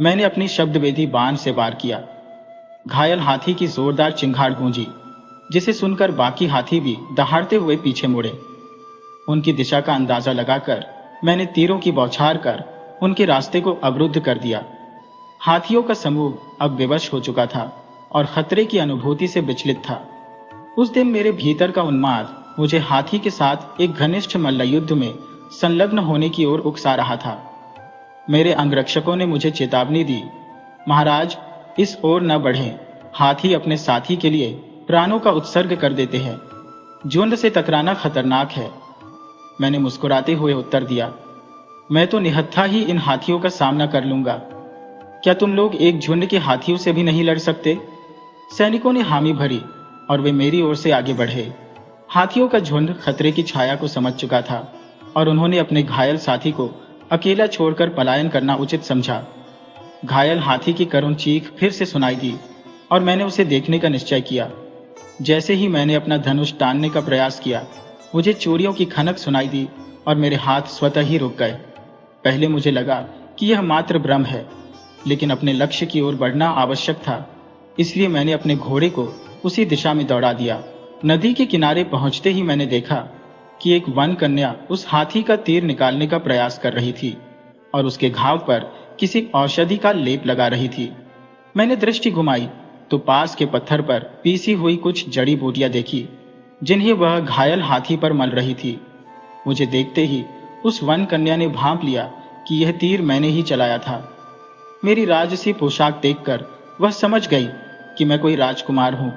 मैंने अपनी शब्दवेदी बाण से वार किया। घायल हाथी की जोरदार चिंगाड़ गूंजी। जिसे सुनकर बाकी हाथी भी दहाड़ते हुए पीछे मुड़े। उनकी दिशा का अंदाजा लगाकर मैंने तीरों की बौछार कर उनके रास्ते को अवरुद्ध कर दिया। हाथियों का समूह अब विवश हो चुका था और खतरे की अनुभूति से विचलित था। उस दिन मेरे भीतर का उन्माद मुझे हाथी के साथ एक घनिष्ठ मल्लयुद्ध में संलग्न होने की ओर उकसा रहा था। मेरे अंगरक्षकों ने मुझे चेतावनी दी, महाराज, इस ओर न बढ़ें। हाथी अपने साथी के लिए प्राणों का उत्सर्ग कर देते हैं। झुंड से टकराना खतरनाक है। मैंने मुस्कुराते हुए उत्तर दिया, मैं तो निहत्था ही इन हाथियों का सामना कर लूंगा। क्या तुम लोग एक झुंड के हाथियों से भी नहीं लड़ सकते? सैनिकों ने हामी भरी और वे मेरी ओर से आगे बढ़े। हाथियों का झुंड खतरे की छाया को समझ चुका था और उन्होंने अपने घायल साथी को अकेला छोड़कर पलायन करना उचित समझा। घायल हाथी की करुण चीख फिर से सुनाई दी और मैंने उसे देखने का निश्चय किया। जैसे ही मैंने अपना धनुष तानने का प्रयास किया, मुझे चूड़ियों की खनक सुनाई दी और मेरे हाथ स्वतः ही रुक गए। पहले मुझे लगा कि यह मात्र भ्रम है, लेकिन अपने लक्ष्य की ओर बढ़ना आवश्यक था, इसलिए मैंने अपने घोड़े को उसी दिशा में दौड़ा दिया। नदी के किनारे पहुंचते ही मैंने देखा कि एक वन कन्या उस हाथी का तीर निकालने का प्रयास कर रही थी और उसके घाव पर किसी औषधि का लेप लगा रही थी। मैंने दृष्टि घुमाई तो पास के पत्थर पर पीसी हुई कुछ जड़ी बूटियां देखी, जिन्हें वह घायल हाथी पर मल रही थी। मुझे देखते ही उस वन कन्या ने भांप लिया कि यह तीर मैंने ही चलाया था। मेरी राजसी पोशाक देखकर वह समझ गई कि मैं कोई राजकुमार हूं।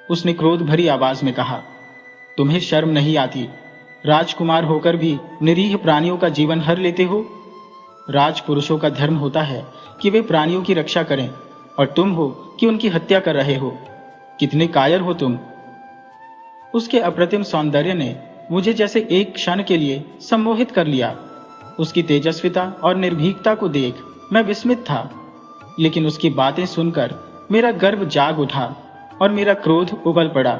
उसने क्रोध भरी आवाज में कहा, तुम्हें शर्म नहीं आती? राजकुमार होकर भी निरीह प्राणियों का जीवन हर लेते हो। राजपुरुषों का धर्म होता है कि वे प्राणियों की रक्षा करें, और तुम हो कि उनकी हत्या कर रहे हो। कितने कायर हो तुम। उसके अप्रतिम सौंदर्य ने मुझे जैसे एक क्षण के लिए सम्मोहित कर लिया। उसकी तेजस्विता और निर्भीकता को देख मैं विस्मित था, लेकिन उसकी बातें सुनकर मेरा गर्व जाग उठा और मेरा क्रोध उबल पड़ा।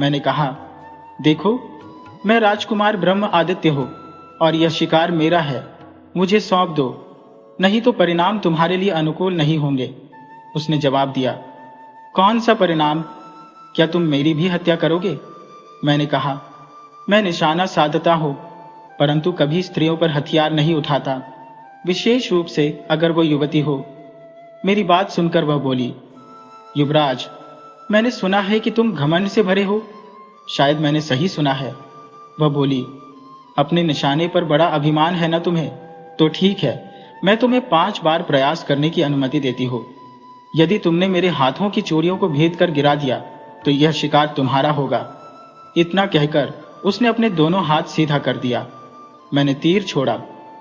मैंने कहा, देखो, मैं राजकुमार ब्रह्म आदित्य हूं और यह शिकार मेरा है। मुझे सौंप दो, नहीं तो परिणाम तुम्हारे लिए अनुकूल नहीं होंगे। उसने जवाब दिया, कौन सा परिणाम? क्या तुम मेरी भी हत्या करोगे? मैंने कहा, मैं निशाना साधता हूं, परंतु कभी स्त्रियों पर हथियार नहीं उठाता, विशेष रूप से अगर वो युवती हो। मेरी बात सुनकर वह बोली, युवराज, मैंने सुना है कि तुम घमंड से भरे हो। शायद मैंने सही सुना है। वह बोली, अपने निशाने पर बड़ा अभिमान है ना तुम्हें? तो ठीक है, मैं तुम्हें 5 बार प्रयास करने की अनुमति देती हूँ। यदि तुमने मेरे हाथों की चूड़ियों को भेद कर गिरा दिया तो यह शिकार तुम्हारा होगा। इतना कहकर उसने अपने दोनों हाथ सीधा कर दिया। मैंने तीर छोड़ा,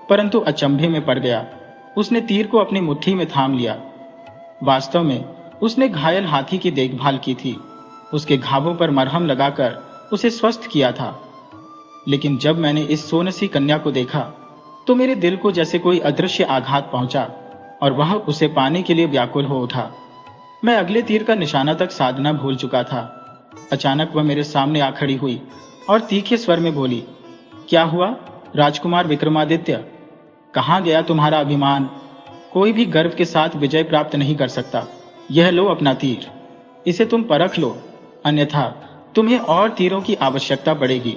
परंतु अचंभे में पड़ गया। उसने तीर को अपनी मुट्ठी में थाम लिया। वास्तव में उसने घायल हाथी की देखभाल की थी, उसके घावों पर मरहम लगाकर उसे स्वस्थ किया था। लेकिन जब मैंने इस सोनसी कन्या को देखा तो मेरे दिल को जैसे कोई अदृश्य आघात पहुंचा और वह उसे पाने के लिए व्याकुल हो उठा। मैं अगले तीर का निशाना तक साधना भूल चुका था। अचानक वह मेरे सामने आ खड़ी हुई और तीखे स्वर में बोली, क्या हुआ राजकुमार विक्रमादित्य? कहाँ गया तुम्हारा अभिमान? कोई भी गर्व के साथ विजय प्राप्त नहीं कर सकता। यह लो अपना तीर, इसे तुम परख लो, अन्यथा तुम्हें और तीरों की आवश्यकता पड़ेगी।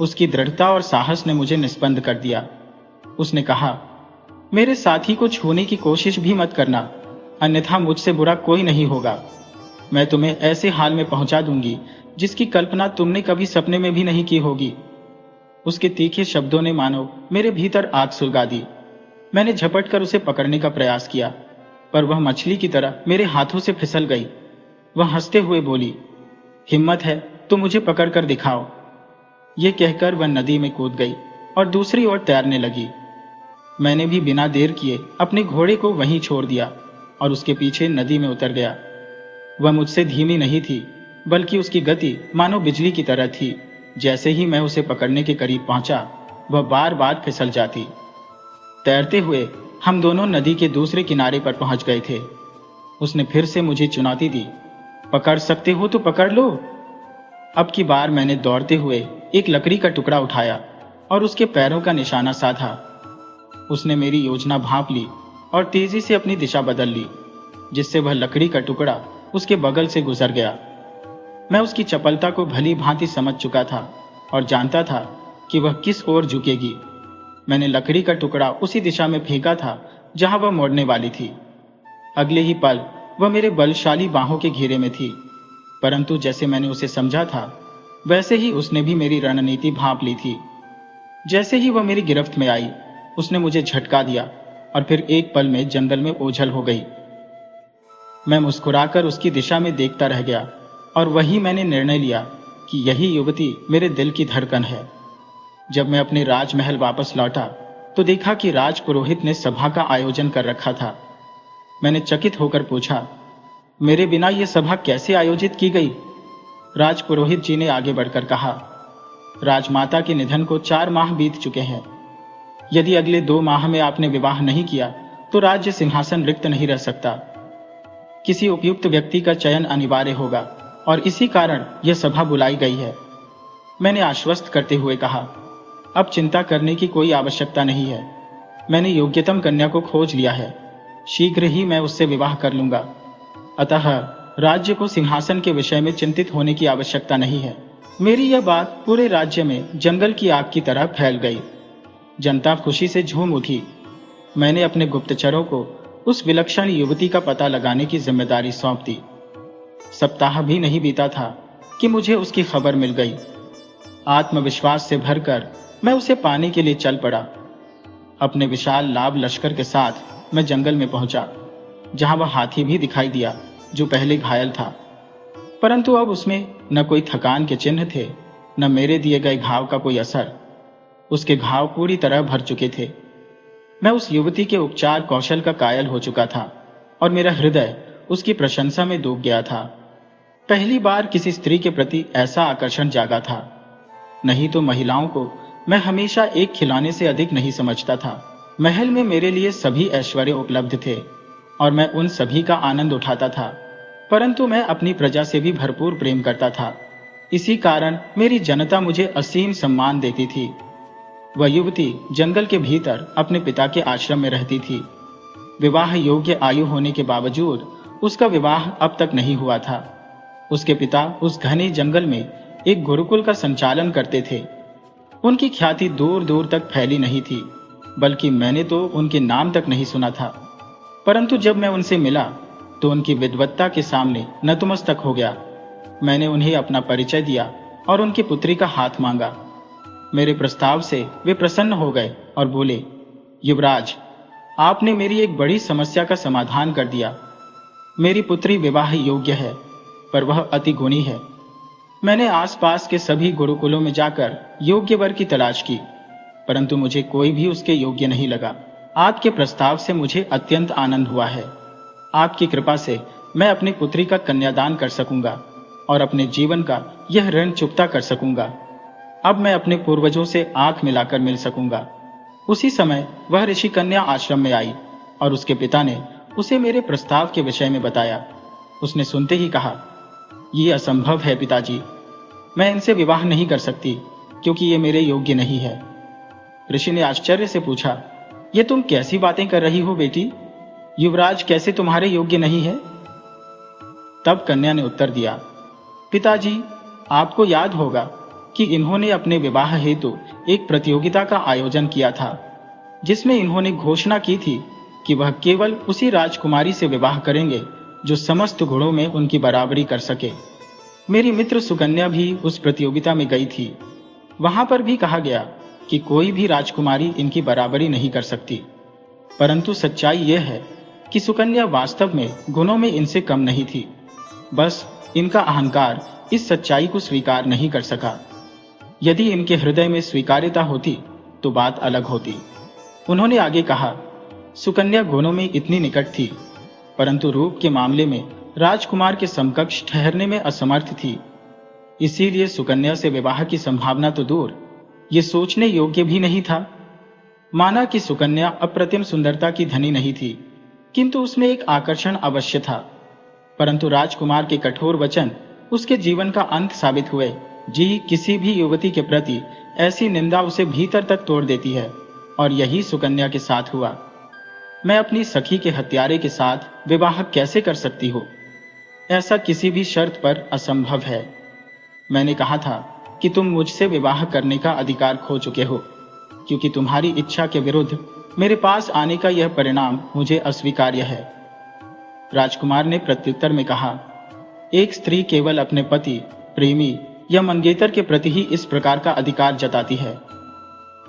उसकी दृढ़ता और साहस ने मुझे निस्पंद कर दिया। उसने कहा, मेरे साथी को छूने की कोशिश भी मत करना, अन्यथा मुझसे बुरा कोई नहीं होगा। मैं तुम्हें ऐसे हाल में पहुंचा दूंगी जिसकी कल्पना तुमने कभी सपने में भी नहीं की होगी। उसके तीखे शब्दों ने मानो मेरे भीतर आग सुलगा दी। मैंने झपट कर उसे पकड़ने का प्रयास किया, पर वह मछली की तरह मेरे हाथों से फिसल गई। वह हंसते हुए बोली, हिम्मत है तो मुझे पकड़ कर दिखाओ। ये कहकर वह नदी में कूद गई और दूसरी ओर तैरने लगी। मैंने भी बिना देर किए अपने घोड़े को वहीं छोड़ दिया और उसके पीछे नदी में उतर गया। वह मुझसे धीमी नहीं थी, बल्कि उसकी गति मानो बिजली की तरह थी। जैसे ही मैं उसे पकड़ने के करीब पहुंचा, वह बार बार फिसल जाती। तैरते हुए हम दोनों नदी के दूसरे किनारे पर पहुंच गए थे। उसने फिर से मुझे चुनौती दी, पकड़ सकते हो तो पकड़ लो। अब की बार मैंने दौड़ते हुए एक लकड़ी का टुकड़ा उठाया और उसके पैरों का निशाना साधा। उसने मेरी योजना भांप ली और तेजी से अपनी दिशा बदल ली, जिससे वह लकड़ी का टुकड़ा उसके बगल से गुजर गया। मैं उसकी चपलता को भली भांति समझ चुका था और जानता था कि वह किस ओर झुकेगी। मैंने लकड़ी का टुकड़ा उसी दिशा में फेंका था जहां वह मोड़ने वाली थी। अगले ही पल वह मेरे बलशाली बाहों के घेरे में थी, परंतु जैसे मैंने उसे समझा था वैसे ही उसने भी मेरी रणनीति भांप ली थी। जैसे ही वह मेरी गिरफ्त में आई, उसने मुझे झटका दिया और फिर एक पल में जंगल में ओझल हो गई। मैं मुस्कुराकर उसकी दिशा में देखता रह गया और वही मैंने निर्णय लिया कि यही युवती मेरे दिल की धड़कन है। जब मैं अपने राजमहल वापस लौटा तो देखा कि राजपुरोहित ने सभा का आयोजन कर रखा था। मैंने चकित होकर पूछा, मेरे बिना यह सभा कैसे आयोजित की गई? राजपुरोहित जी ने आगे बढ़कर कहा, राजमाता के निधन को 4 माह बीत चुके हैं। यदि अगले 2 माह में आपने विवाह नहीं किया तो राज्य सिंहासन रिक्त नहीं रह सकता। किसी उपयुक्त व्यक्ति का चयन अनिवार्य होगा और इसी कारण यह सभा बुलाई गई है। मैंने आश्वस्त करते हुए कहा, अब चिंता करने की कोई आवश्यकता नहीं है। मैंने योग्यतम कन्या को खोज लिया है, शीघ्र ही मैं उससे विवाह कर लूंगा। अतः राज्य को सिंहासन के विषय में चिंतित होने की आवश्यकता नहीं है। मेरी यह बात पूरे राज्य में जंगल की आग की तरह फैल गई। जनता खुशी से झूम उठी। मैंने अपने गुप्तचरों को उस विलक्षण युवती का पता लगाने की जिम्मेदारी सौंप दी। सप्ताह भी नहीं बीता था कि मुझे उसकी खबर मिल गई। आत्मविश्वास से भरकर मैं उसे पाने के लिए चल पड़ा। अपने विशाल लाभ लश्कर के साथ मैं जंगल में पहुंचा, जहां वह हाथी भी दिखाई दिया जो पहले घायल था, परंतु अब उसमें न कोई थकान के चिन्ह थे, न मेरे दिए गए घाव का कोई असर। उसके घाव पूरी तरह भर चुके थे। मैं उस युवती के उपचार कौशल का कायल हो चुका था और मेरा हृदय उसकी प्रशंसा में डूब गया था। पहली बार किसी स्त्री के प्रति ऐसा आकर्षण जागा था। नहीं तो महिलाओं को मैं हमेशा एक खिलौने से अधिक नहीं समझता था। महल में मेरे लिए सभी ऐश्वर्य उपलब्ध थे और मैं उन सभी का आनंद उठाता था, परंतु मैं अपनी प्रजा से भी भरपूर प्रेम करता था। इसी कारण मेरी जनता मुझे असीम सम्मान देती थी। वह युवती जंगल के भीतर अपने पिता के आश्रम में रहती थी। विवाह योग्य आयु होने के बावजूद उसका विवाह अब तक नहीं हुआ था। उसके पिता उस घने जंगल में एक गुरुकुल का संचालन करते थे। उनकी ख्याति दूर दूर तक फैली नहीं थी, बल्कि मैंने तो उनके नाम तक नहीं सुना था। परंतु जब मैं उनसे मिला तो उनकी विद्वत्ता के सामने नतमस्तक हो गया। मैंने उन्हें अपना परिचय दिया और उनकी पुत्री का हाथ मांगा। मेरे प्रस्ताव से वे प्रसन्न हो गए और बोले, युवराज, आपने मेरी एक बड़ी समस्या का समाधान कर दिया। मेरी पुत्री विवाह योग्य है, पर वह अति गुणी है। मैंने आसपास के सभी गुरुकुलों में जाकर योग्य वर की तलाश की, परंतु मुझे कोई भी उसके योग्य नहीं लगा। आपके प्रस्ताव से मुझे अत्यंत आनंद हुआ है। आपकी कृपा से मैं अपनी पुत्री का कन्यादान कर सकूंगा और अपने जीवन का यह ऋण चुकता कर सकूंगा। अब मैं अपने पूर्वजों से आंख मिलाकर मिल सकूंगा। उसी समय वह ऋषि कन्या आश्रम में आई और उसके पिता ने उसे मेरे प्रस्ताव के विषय में बताया। उसने सुनते ही कहा, यह असंभव है पिताजी, मैं इनसे विवाह नहीं कर सकती क्योंकि ये मेरे योग्य नहीं है। ऋषि ने आश्चर्य से पूछा, ये तुम कैसी बातें कर रही हो बेटी? युवराज कैसे तुम्हारे योग्य नहीं है? तब कन्या ने उत्तर दिया, पिताजी, आपको याद होगा कि इन्होंने अपने विवाह हेतु एक प्रतियोगिता का आयोजन किया था, जिसमें इन्होंने घोषणा की थी कि वह केवल उसी राजकुमारी से विवाह करेंगे जो समस्त गुणों में उनकी बराबरी कर सके। मेरी मित्र सुकन्या भी उस प्रतियोगिता में गई थी। वहां पर भी कहा गया कि कोई भी राजकुमारी इनकी बराबरी नहीं कर सकती, परंतु सच्चाई यह है कि सुकन्या वास्तव में गुणों में इनसे कम नहीं थी। बस इनका अहंकार इस सच्चाई को स्वीकार नहीं कर सका। यदि इनके हृदय में स्वीकार्यता होती तो बात अलग होती। उन्होंने आगे कहा, सुकन्या गुणों में इतनी निकट थी, परंतु रूप के मामले में राजकुमार के समकक्ष ठहरने में असमर्थ थी। इसीलिए सुकन्या से विवाह की संभावना तो दूर, ये सोचने योग्य भी नहीं था। माना कि सुकन्या अप्रतिम सुंदरता की धनी नहीं थी, किंतु उसमें एक आकर्षण अवश्य था। परंतु राजकुमार के कठोर वचन उसके जीवन का अंत साबित हुए। जी, किसी भी युवती के प्रति ऐसी निंदा उसे भीतर तक तोड़ देती है, और यही सुकन्या के साथ हुआ। मैं अपनी सखी के हत्यारे के साथ विवाह कैसे कर सकती हूँ? ऐसा किसी भी शर्त पर असंभव है। मैंने कहा था कि तुम मुझसे विवाह करने का अधिकार खो चुके हो, क्योंकि तुम्हारी इच्छा के विरुद्ध मेरे पास आने का यह परिणाम मुझे अस्वीकार्य है। राजकुमार ने प्रत्युत्तर में कहा, एक स्त्री केवल अपने पति, प्रेमी या मंगेतर के प्रति ही इस प्रकार का अधिकार जताती है।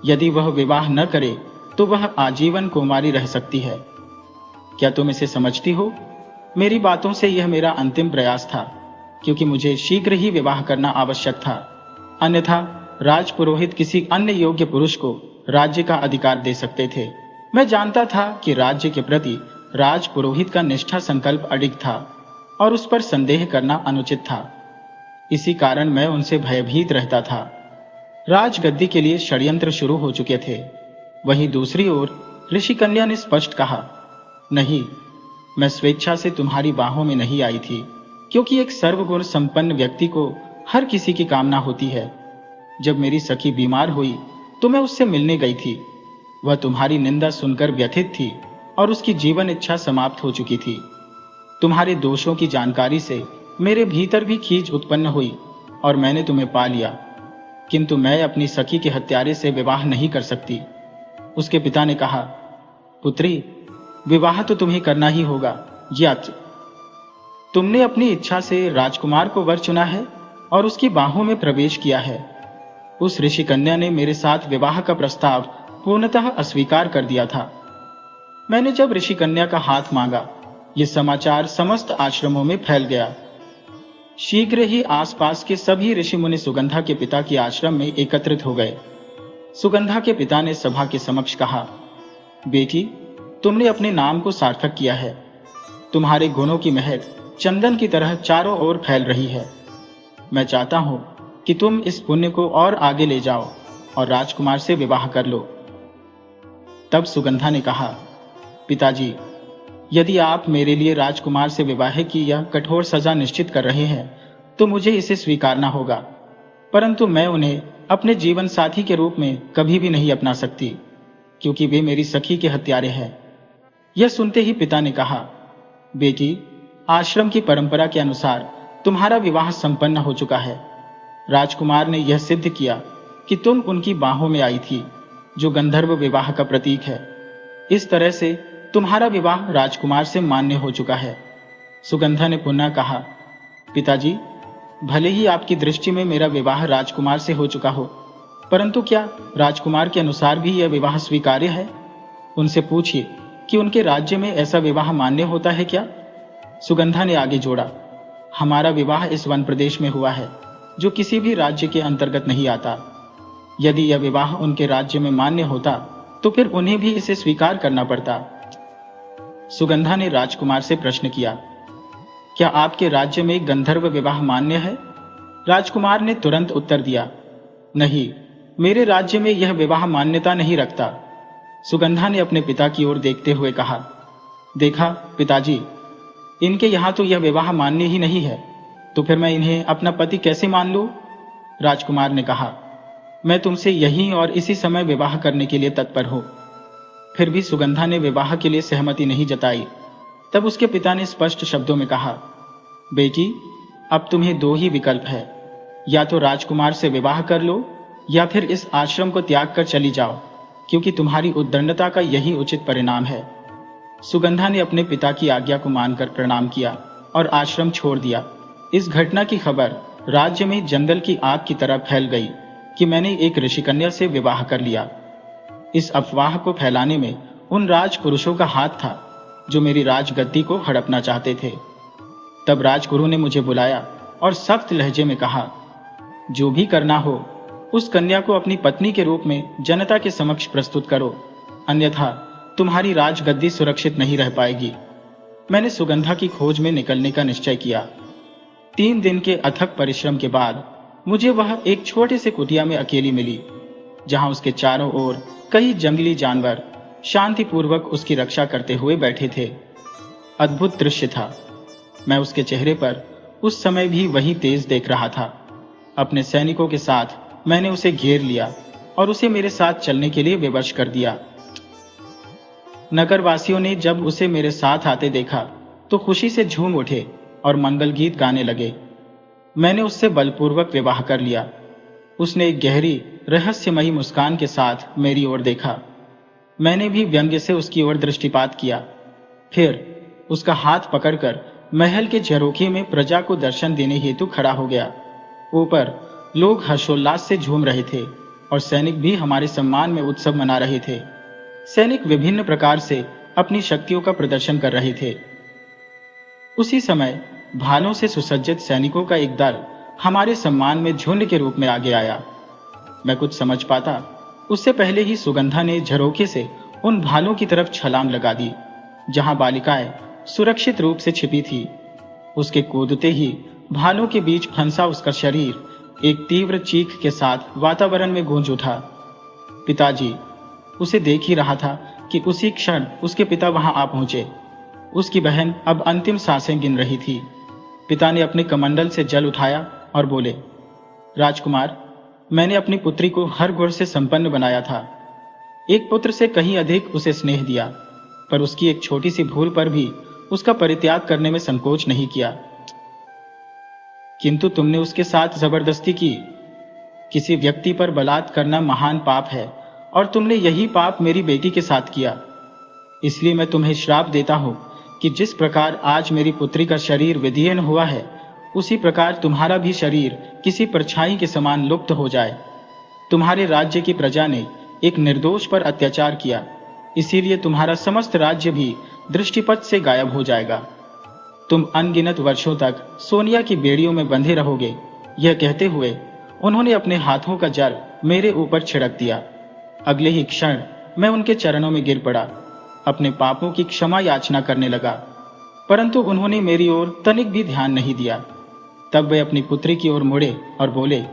यदि वह विवाह न करे तो वह आजीवन कुमारी रह सकती है। क्या तुम इसे समझती हो? मेरी बातों से यह मेरा अंतिम प्रयास था, क्योंकि मुझे शीघ्र ही विवाह करना आवश्यक था, अन्यथा राजपुरोहित किसी अन्य योग्य पुरुष को राज्य का अधिकार दे सकते थे। मैं जानता था कि राज्य के प्रति राजपुरोहित का निष्ठा संकल्प अडिग था और उस पर संदेह करना अनुचित था। इसी कारण मैं उनसे भयभीत रहता था। राजगद्दी के लिए षड्यंत्र शुरू हो चुके थे। वहीं दूसरी ओर ऋषि कन्या ने स्पष्ट कहा, नहीं, मैं स्वेच्छा से तुम्हारी बाहों में नहीं आई थी, क्योंकि एक सर्वगुण संपन्न व्यक्ति को हर किसी की कामना होती है। जब मेरी सखी बीमार हुई तो मैं उससे मिलने गई थी। वह तुम्हारी निंदा सुनकर व्यथित थी और उसकी जीवन इच्छा समाप्त हो चुकी थी। तुम्हारे दोषों की जानकारी से मेरे भीतर भी खींच उत्पन्न हुई और मैंने तुम्हें पा लिया, किंतु मैं अपनी सखी के हत्यारे से विवाह नहीं कर सकती। उसके पिता ने कहा, पुत्री, विवाह तो तुम्हें करना ही होगा। यत् तुमने अपनी इच्छा से राजकुमार को वर चुना है और उसकी बाहों में प्रवेश किया है। उस ऋषि कन्या ने मेरे साथ विवाह का प्रस्ताव पूर्णतः अस्वीकार कर दिया था। मैंने जब ऋषि कन्या का हाथ मांगा, यह समाचार समस्त आश्रमों में फैल गया। शीघ्र ही आसपास के सभी ऋषि मुनि सुगंधा के पिता के आश्रम में एकत्रित हो गए। सुगंधा के पिता ने सभा के समक्ष कहा, बेटी, तुमने अपने नाम को सार्थक किया है। तुम्हारे गुणों की महक चंदन की तरह चारों ओर फैल रही है। मैं चाहता हूं कि तुम इस पुण्य को और आगे ले जाओ और राजकुमार से विवाह कर लो। तब सुगंधा ने कहा, पिताजी, यदि आप मेरे लिए राजकुमार से विवाह की यह कठोर सजा निश्चित कर रहे हैं तो मुझे इसे स्वीकारना होगा, परंतु मैं उन्हें अपने जीवन साथी के रूप में कभी भी नहीं अपना सकती, क्योंकि वे मेरी सखी के हत्यारे हैं। यह सुनते ही पिता ने कहा, बेटी, आश्रम की परंपरा के अनुसार तुम्हारा विवाह संपन्न हो चुका है। राजकुमार ने यह सिद्ध किया कि तुम उनकी बाहों में आई थी, जो गंधर्व विवाह का प्रतीक है। इस तरह से तुम्हारा विवाह राजकुमार से मान्य हो चुका है। सुगंधा ने पुनः कहा, पिताजी, भले ही आपकी दृष्टि में मेरा विवाह राजकुमार से हो चुका हो, परंतु क्या राजकुमार के अनुसार भी यह विवाह स्वीकार्य है? उनसे पूछिए कि उनके राज्य में ऐसा विवाह मान्य होता है क्या? सुगंधा ने आगे जोड़ा, हमारा विवाह इस वन प्रदेश में हुआ है, जो किसी भी राज्य के अंतर्गत नहीं आता। यदि यह विवाह उनके राज्य में मान्य होता तो फिर उन्हें भी इसे स्वीकार करना पड़ता। सुगंधा ने राजकुमार से प्रश्न किया, क्या आपके राज्य में गंधर्व विवाह मान्य है? राजकुमार ने तुरंत उत्तर दिया, नहीं, मेरे राज्य में यह विवाह मान्यता नहीं रखता। सुगंधा ने अपने पिता की ओर देखते हुए कहा, देखा पिताजी, इनके यहां तो यह विवाह मान्य ही नहीं है, तो फिर मैं इन्हें अपना पति कैसे मान लूं? राजकुमार ने कहा, मैं तुमसे यहीं और इसी समय विवाह करने के लिए तत्पर हूं। फिर भी सुगंधा ने विवाह के लिए सहमति नहीं जताई। तब उसके पिता ने स्पष्ट शब्दों में कहा, बेटी, अब तुम्हें दो ही विकल्प है, या तो राजकुमार से विवाह कर लो या फिर इस आश्रम को त्याग कर चली जाओ, क्योंकि तुम्हारी उद्दंडता का यही उचित परिणाम है। सुगंधा ने अपने पिता की आज्ञा को मानकर प्रणाम किया और आश्रम छोड़ दिया। इस घटना की खबर राज्य में जंगल की आग की तरह फैल गई कि मैंने एक ऋषिकन्या से विवाह कर लिया। इस अफवाह को फैलाने में उन राजपुरुषों का हाथ था जो मेरी राजगद्दी को हड़पना चाहते थे। तब राजगुरु ने मुझे बुलाया और सख्त लहजे में कहा, जो भी करना हो उस कन्या को अपनी पत्नी के रूप में जनता के समक्ष प्रस्तुत करो, अन्यथा तुम्हारी राजगद्दी सुरक्षित नहीं रह पाएगी। मैंने सुगंधा की खोज में निकलने का निश्चय किया। 3 दिन के अथक परिश्रम के बाद मुझे वह एक छोटे से कुटिया में अकेली मिली, जहां उसके चारों ओर कई जंगली जानवर शांतिपूर्वक उसकी रक्षा करते हुए बैठे थे। अद्भुत दृश्य था। मैं उसके चेहरे पर उस समय भी वही तेज देख रहा था। अपने सैनिकों के साथ मैंने उसे घेर लिया और उसे मेरे साथ चलने के लिए विवश कर दिया। नगरवासियों ने जब उसे मेरे साथ आते देखा तो खुशी से झूम उठे और मंगल गीत गाने लगे। मैंने उससे बलपूर्वक विवाह कर लिया। उसने एक गहरी रहस्यमयी मुस्कान के साथ मेरी ओर देखा। मैंने भी व्यंग्य से उसकी ओर दृष्टिपात किया। फिर उसका हाथ पकड़कर महल के झरोखे में प्रजा को दर्शन देने हेतु खड़ा हो गया। ऊपर लोग हर्षोल्लास से झूम रहे थे और सैनिक भी हमारे सम्मान में उत्सव मना रहे थे। सैनिक विभिन्न प्रकार से अपनी शक्तियों का प्रदर्शन कर रहे थे। उसी समय भालों से सुसज्जित सैनिकों का एक दल हमारे सम्मान में झुंड के रूप में आगे आया। मैं कुछ समझ पाता उससे पहले ही सुगंधा ने झरोखे से उन भालों की तरफ छलांग लगा दी जहां बालिकाएं सुरक्षित रूप से छिपी थी। उसके कूदते ही भालों के बीच फंसा उसका शरीर एक तीव्र चीख के साथ वातावरण में गूंज उठा। पिताजी उसे देख ही रहा था कि उसी क्षण उसके पिता वहां आ पहुंचे। उसकी बहन अब अंतिम सांसें गिन रही थी। पिता ने अपने कमंडल से जल उठाया और बोले, राजकुमार, मैंने अपनी पुत्री को हर गुण से संपन्न बनाया था। एक पुत्र से कहीं अधिक उसे स्नेह दिया, पर उसकी एक छोटी सी भूल पर भी उसका परित्याग करने में संकोच नहीं किया। किंतु तुमने उसके साथ जबरदस्ती की। किसी व्यक्ति पर बलात्कार करना महान पाप है और तुमने यही पाप मेरी बेटी के साथ किया। इसलिए मैं तुम्हें श्राप देता हूं कि जिस प्रकार आज मेरी पुत्री का शरीर विदीर्ण हुआ है, उसी प्रकार तुम्हारा भी शरीर किसी परछाई के समान लुप्त हो जाए। तुम्हारे राज्य की प्रजा ने एक निर्दोष पर अत्याचार किया, इसीलिए तुम्हारा समस्त राज्य भी दृष्टिपथ से गायब हो जाएगा। तुम अनगिनत वर्षों तक सोनिया की बेड़ियों में बंधे रहोगे। यह कहते हुए उन्होंने अपने हाथों का जल मेरे ऊपर छिड़क दिया। अगले ही क्षण मैं उनके चरणों में गिर पड़ा, अपने पापों की क्षमा याचना करने लगा, परंतु उन्होंने मेरी ओर तनिक भी ध्यान नहीं दिया। तब वे अपनी पुत्री की ओर मुड़े और बोले,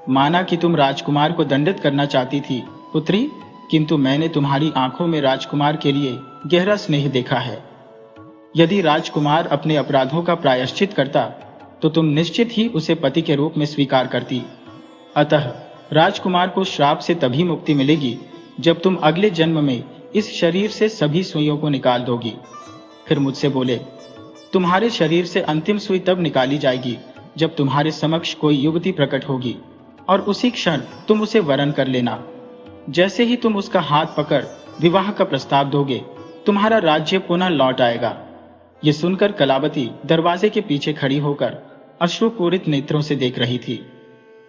माना कि तुम राजकुमार को दंडित करना चाहती थी पुत्री, किंतु मैंने तुम्हारी आंखों में राजकुमार के लिए गहरा स्नेह देखा है। यदि राजकुमार अपने अपराधों का प्रायश्चित करता तो तुम निश्चित ही उसे पति के रूप में स्वीकार करती। अतः राजकुमार को श्राप से तभी मुक्ति मिलेगी जब तुम अगले जन्म में इस शरीर से सभी सुइयों को निकाल दोगी। फिर मुझसे बोले, तुम्हारे शरीर से अंतिम सुई तब निकाली जाएगी जब तुम्हारे समक्ष कोई युवती प्रकट होगी और उसी क्षण तुम उसे वरण कर लेना। जैसे ही तुम उसका हाथ पकड़ विवाह का प्रस्ताव दोगे, तुम्हारा राज्य पुनः लौट आएगा। ये सुनकर कलावती दरवाजे के पीछे खड़ी होकर अश्रुपूरित नेत्रों से देख रही थी।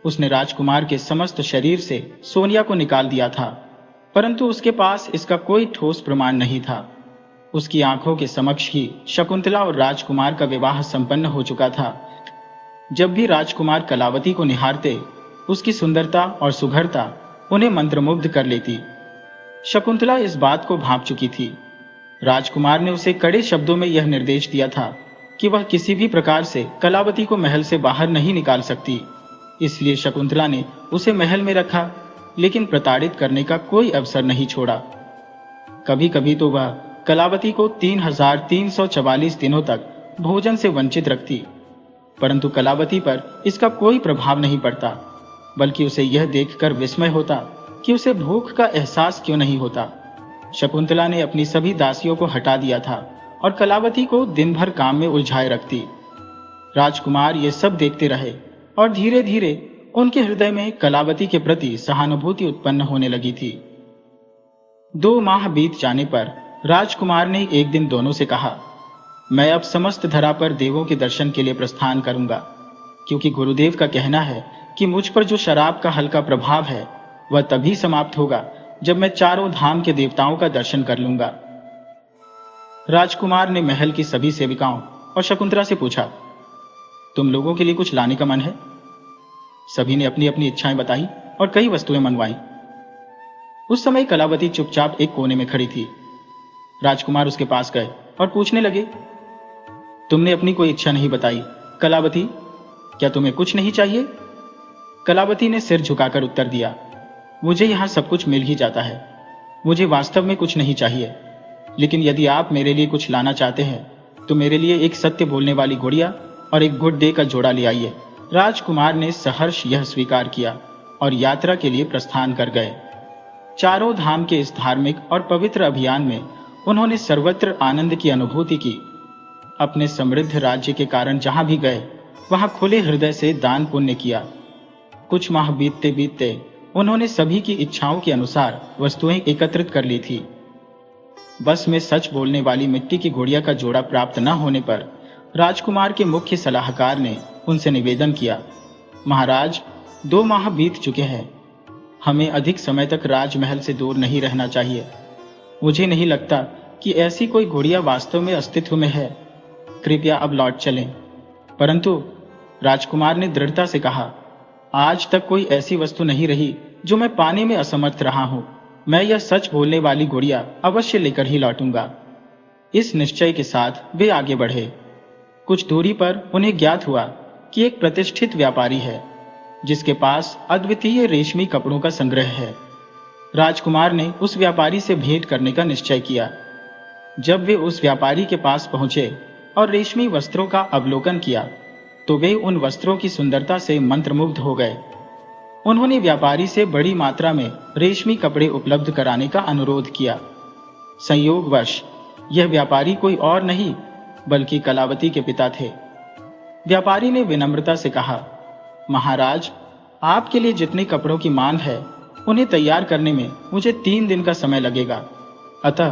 उसने राजकुमार के समस्त शरीर से सोनिया को निकाल दिया था, परंतु उसके पास इसका कोई ठोस प्रमाण नहीं था। उसकी आंखों के समक्ष ही शकुंतला और राजकुमार का विवाह संपन्न हो चुका था। जब भी राजकुमार कलावती को निहारते, उसकी सुंदरता और सुघरता उन्हें मंत्रमुग्ध कर लेती। शकुंतला इस बात को भांप चुकी थी। राजकुमार ने उसे कड़े शब्दों में यह निर्देश दिया था कि वह किसी भी प्रकार से कलावती को महल से बाहर नहीं निकाल सकती। इसलिए शकुंतला ने उसे महल में रखा, लेकिन प्रताड़ित करने का कोई अवसर नहीं छोड़ा। कभी कभी तो वह कलावती को 3344 दिनों तक भोजन से वंचित रखती, परंतु कलावती पर इसका कोई प्रभाव नहीं पड़ता, बल्कि उसे यह देखकर विस्मय होता कि उसे भूख का एहसास क्यों नहीं होता। शकुंतला ने अपनी सभी दासियों को हटा दिया था और कलावती को दिन भर काम में उलझाए रखती। राजकुमार ये सब देखते रहे और धीरे धीरे उनके हृदय में कलावती के प्रति सहानुभूति उत्पन्न होने लगी थी। 2 माह बीत जाने पर राजकुमार ने एक दिन दोनों से कहा, मैं अब समस्त धरा पर देवों के दर्शन के लिए प्रस्थान करूंगा, क्योंकि गुरुदेव का कहना है कि मुझ पर जो शराब का हल्का प्रभाव है वह तभी समाप्त होगा जब मैं चारों धाम के देवताओं का दर्शन कर लूंगा। राजकुमार ने महल की सभी सेविकाओं और शकुंतला से पूछा, तुम लोगों के लिए कुछ लाने का मन है? सभी ने अपनी अपनी इच्छाएं बताई और कई वस्तुएं मंगवाई। उस समय कलावती चुपचाप एक कोने में खड़ी थी। राजकुमार उसके पास गए और पूछने लगे, तुमने अपनी कोई इच्छा नहीं बताई कलावती, क्या तुम्हें कुछ नहीं चाहिए? कलावती ने सिर झुकाकर उत्तर दिया, मुझे यहां सब कुछ मिल ही जाता है, मुझे वास्तव में कुछ नहीं चाहिए। लेकिन यदि आप मेरे लिए कुछ लाना चाहते हैं तो मेरे लिए एक सत्य बोलने वाली गुड़िया और एक गुड्डे का जोड़ा ले आइए। राजकुमार ने सहर्ष यह स्वीकार किया और यात्रा के लिए प्रस्थान कर गए। चारों धाम के इस धार्मिक और पवित्र अभियान में उन्होंने सर्वत्र आनंद की अनुभूति की। अपने समृद्ध राज्य के कारण जहां भी गए वहां खुले हृदय से दान पुण्य किया। कुछ माह बीतते बीतते उन्होंने सभी की इच्छाओं के अनुसार वस्तुएं एकत्रित कर ली थी। बस में सच बोलने वाली मिट्टी की गुड़िया का जोड़ा प्राप्त न होने पर राजकुमार के मुख्य सलाहकार ने उनसे निवेदन किया, महाराज, 2 माह बीत चुके हैं। हमें अधिक समय तक राजमहल से दूर नहीं रहना चाहिए। मुझे नहीं लगता कि ऐसी कोई गुड़िया वास्तव में अस्तित्व में है। कृपया अब लौट चलें। परंतु राजकुमार ने दृढ़ता से कहा, आज तक कोई ऐसी वस्तु नहीं रही जो मैं पाने में असमर्थ रहा हूं। मैं यह सच बोलने वाली गुड़िया अवश्य लेकर ही लौटूंगा। इस निश्चय के साथ वे आगे बढ़े। कुछ दूरी पर उन्हें ज्ञात हुआ कि एक प्रतिष्ठित व्यापारी है जिसके पास अद्वितीय रेशमी कपड़ों का संग्रह है। राजकुमार ने उस व्यापारी से भेंट करने का निश्चय किया। जब वे उस व्यापारी के पास पहुंचे और रेशमी वस्त्रों का अवलोकन किया तो वे उन वस्त्रों की सुंदरता से मंत्रमुग्ध हो गए। उन्होंने व्यापारी से बड़ी मात्रा में रेशमी कपड़े उपलब्ध कराने का अनुरोध किया। संयोगवश यह व्यापारी कोई और नहीं बल्कि कलावती के पिता थे। व्यापारी ने विनम्रता से कहा, महाराज, आपके लिए जितने कपड़ों की मांग है उन्हें तैयार करने में मुझे 3 दिन का समय लगेगा, अतः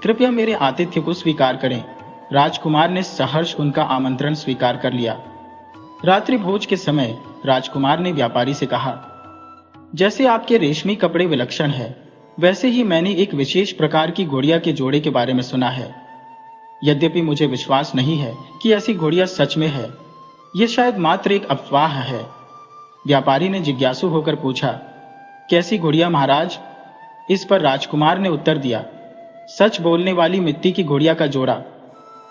कृपया मेरे आतिथ्य को स्वीकार करें। राजकुमार ने सहर्ष उनका आमंत्रण स्वीकार कर लिया। रात्रि भोज के समय राजकुमार ने व्यापारी से कहा, जैसे आपके रेशमी कपड़े विलक्षण है, वैसे ही मैंने एक विशेष प्रकार की गुड़िया के जोड़े के बारे में सुना है। यद्यपि मुझे विश्वास नहीं है कि ऐसी गुड़िया सच में है, यह शायद मात्र एक अफवाह है। व्यापारी ने जिज्ञासु होकर पूछा, कैसी गुड़िया महाराज? इस पर राजकुमार ने उत्तर दिया, सच बोलने वाली मिट्टी की गुड़िया का जोड़ा।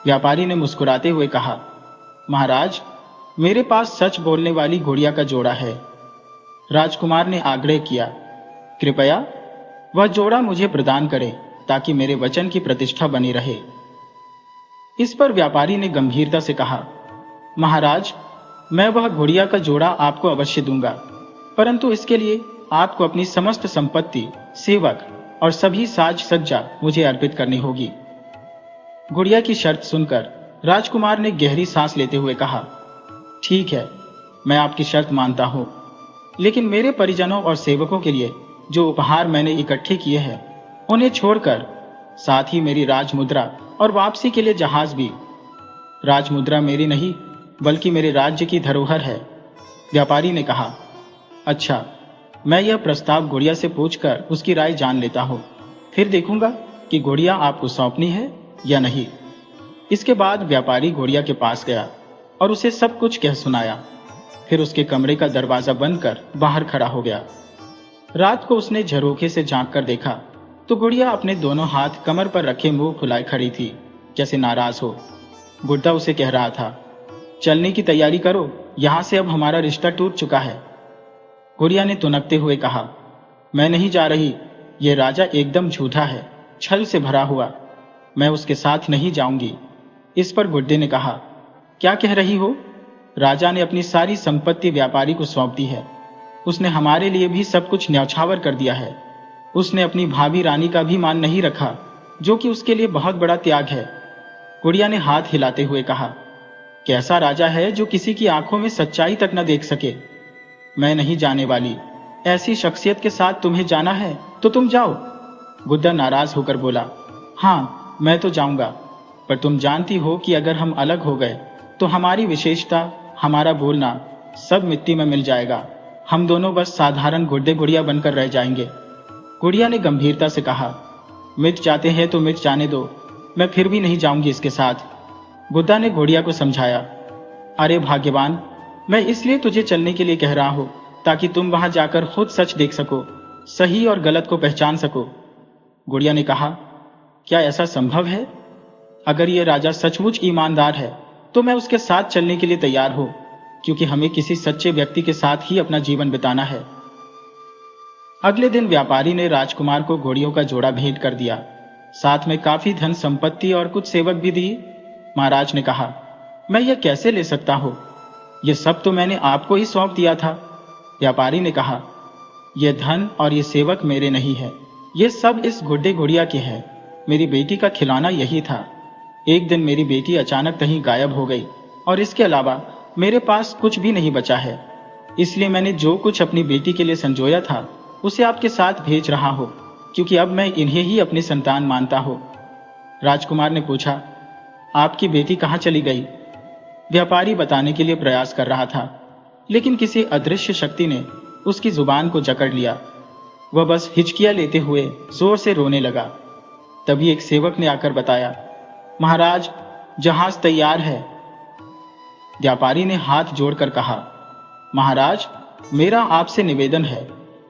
व्यापारी ने मुस्कुराते हुए कहा, महाराज, मेरे पास सच बोलने वाली गुड़िया का जोड़ा है। राजकुमार ने आग्रह किया, कृपया वह जोड़ा मुझे प्रदान करें ताकि मेरे वचन की प्रतिष्ठा बनी रहे। इस पर व्यापारी ने गंभीरता से कहा, महाराज, मैं वह गुड़िया का जोड़ा आपको अवश्य दूंगा, परंतु इसके लिए आपको अपनी समस्त संपत्ति, सेवक और सभी साज सज्जा मुझे अर्पित करनी होगी। गुड़िया की शर्त सुनकर राजकुमार ने गहरी सांस लेते हुए कहा, ठीक है, मैं आपकी शर्त मानता हूं, लेकिन मेरे परिजनों और सेवकों के लिए जो उपहार मैंने इकट्ठे किए हैं उन्हें छोड़कर साथ ही मेरी राजमुद्रा और वापसी के लिए जहाज भी। राजमुद्रा मेरी नहीं बल्कि मेरे राज्य की धरोहर है। व्यापारी ने कहा, अच्छा, मैं यह प्रस्ताव गुड़िया से पूछकर उसकी राय जान लेता हूं, फिर देखूंगा कि गुड़िया आपको सौंपनी है या नहीं। इसके बाद व्यापारी गुड़िया के पास गया और उसे सब कुछ कह सुनाया। फिर उसके कमरे का दरवाजा बंद कर बाहर खड़ा हो गया। रात को उसने झरोखे से झांक कर देखा तो गुड़िया अपने दोनों हाथ कमर पर रखे मुंह फुलाए खड़ी थी, जैसे नाराज हो। गुड्डा उसे कह रहा था, चलने की तैयारी करो, यहां से अब हमारा रिश्ता टूट चुका है। गुड़िया ने तुनकते हुए कहा, मैं नहीं जा रही, यह राजा एकदम झूठा है, छल से भरा हुआ, मैं उसके साथ नहीं जाऊंगी। इस पर गुड्डे ने कहा, क्या कह रही हो? राजा ने अपनी सारी संपत्ति व्यापारी को सौंप दी है। उसने हमारे लिए भी सब कुछ न्यौछावर कर दिया है। उसने अपनी भाभी रानी का भी मान नहीं रखा, जो कि उसके लिए बहुत बड़ा त्याग है। गुड़िया ने हाथ हिलाते हुए कहा, कैसा राजा है जो किसी की आंखों में सच्चाई तक न देख सके? मैं नहीं जाने वाली। ऐसी शख्सियत के साथ तुम्हें जाना है तो तुम जाओ। गुड्डा नाराज होकर बोला, हाँ, मैं तो जाऊंगा, पर तुम जानती हो कि अगर हम अलग हो गए तो हमारी विशेषता, हमारा बोलना सब मिट्टी में मिल जाएगा। हम दोनों बस साधारण गुड्डे गुड़िया बनकर रह जाएंगे। गुड़िया ने गंभीरता से कहा, मिट जाते हैं तो मिट जाने दो, मैं फिर भी नहीं जाऊंगी इसके साथ। गुड्डा ने गुड़िया को समझाया, अरे भाग्यवान, मैं इसलिए तुझे चलने के लिए कह रहा हूं ताकि तुम वहां जाकर खुद सच देख सको, सही और गलत को पहचान सको। गुड़िया ने कहा, क्या ऐसा संभव है? अगर यह राजा सचमुच ईमानदार है तो मैं उसके साथ चलने के लिए तैयार हूं, क्योंकि हमें किसी सच्चे व्यक्ति के साथ ही अपना जीवन बिताना है। अगले दिन व्यापारी ने राजकुमार को घोड़ियों का जोड़ा भेंट कर दिया, साथ में काफी धन संपत्ति और कुछ सेवक भी दिए। महाराज ने कहा, मैं यह कैसे ले सकता हूं? यह सब तो मैंने आपको ही सौंप दिया था। व्यापारी ने कहा, यह धन और ये सेवक मेरे नहीं है, ये सब इस गुड्डे गुड़िया के हैं। मेरी बेटी का खिलौना यही था। एक दिन मेरी बेटी अचानक कहीं गायब हो गई और इसके अलावा मेरे पास कुछ भी नहीं बचा है, इसलिए मैंने जो कुछ अपनी बेटी के लिए संजोया था उसे आपके साथ भेज रहा हूं, क्योंकि अब मैं इन्हें ही अपनी संतान मानता हूं। राजकुमार ने पूछा, आपकी बेटी कहाँ चली गई? व्यापारी बताने के लिए प्रयास कर रहा था, लेकिन किसी अदृश्य शक्ति ने उसकी जुबान को जकड़ लिया। वह बस हिचकियां लेते हुए जोर से रोने लगा। तभी एक सेवक ने आकर बताया, महाराज, जहाज तैयार है। व्यापारी ने हाथ जोड़कर कहा, महाराज, मेरा आपसे निवेदन है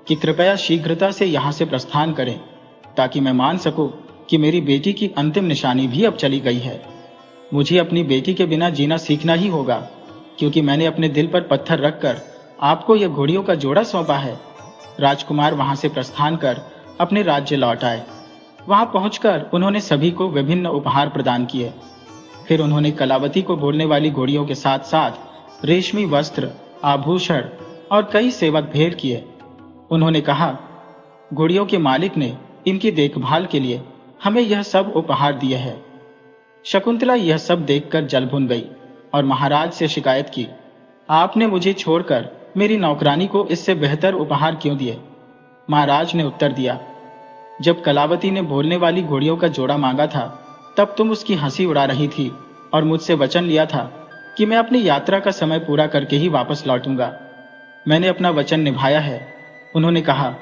कि कृपया शीघ्रता से यहां से प्रस्थान करें, ताकि मैं मान सकूं कि मेरी बेटी की अंतिम निशानी भी अब चली गई है। मुझे अपनी बेटी के बिना जीना सीखना ही होगा, क्योंकि मैंने अपने दिल पर पत्थर रखकर आपको यह घोड़ियों का जोड़ा सौंपा है। राजकुमार वहां से प्रस्थान कर अपने राज्य लौट आए। वहां पहुंचकर उन्होंने सभी को विभिन्न उपहार प्रदान किए। फिर उन्होंने कलावती को बोलने वाली घोड़ियों के साथ साथ रेशमी वस्त्र, आभूषण और कई सेवक भेंट किए। उन्होंने कहा, घोड़ियों के मालिक ने इनकी देखभाल के लिए हमें यह सब उपहार दिए हैं। शकुंतला यह सब देखकर जल भुन गई और महाराज से शिकायत की, आपने मुझे छोड़कर मेरी नौकरानी को इससे बेहतर उपहार क्यों दिए? महाराज ने उत्तर दिया, जब कलावती ने बोलने वाली घोड़ियों का जोड़ा मांगा था, तब तुम उसकी हंसी उड़ा रही थी और मुझसे वचन लिया था कि मैं अपनी यात्रा का समय पूरा करके ही वापस लौटूंगा। मैंने अपना वचन निभाया है। उन्होंने कहा,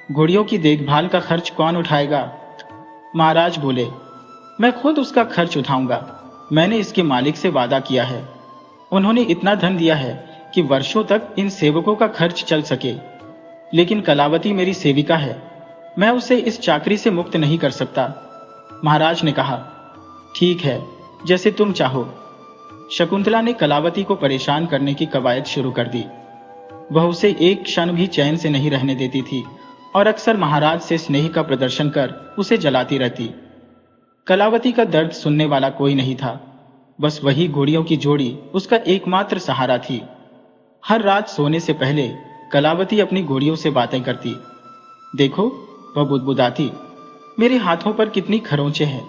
घोड़ियों की देखभाल का खर्च कौन उठाएगा? महाराज बोले, मैं खुद उसका खर्च उठाऊंगा। मैंने इसके मालिक से वादा किया है। उन्होंने इतना धन दिया है कि वर्षों तक इन सेवकों का खर्च चल सके। लेकिन कलावती मेरी सेविका है, मैं उसे इस चाकरी से मुक्त नहीं कर सकता। महाराज ने कहा, ठीक है, जैसे तुम चाहो। शकुंतला ने कलावती को परेशान करने की कवायद शुरू कर दी। वह उसे एक क्षण भी चैन से नहीं रहने देती थी और अक्सर महाराज से स्नेह का प्रदर्शन कर उसे जलाती रहती। कलावती का दर्द सुनने वाला कोई नहीं था। बस वही घोड़ियों की जोड़ी उसका एकमात्र सहारा थी। हर रात सोने से पहले कलावती अपनी घोड़ियों से बातें करती। देखो, वह बुदबुदाती, मेरे हाथों पर कितनी खरोंचे हैं,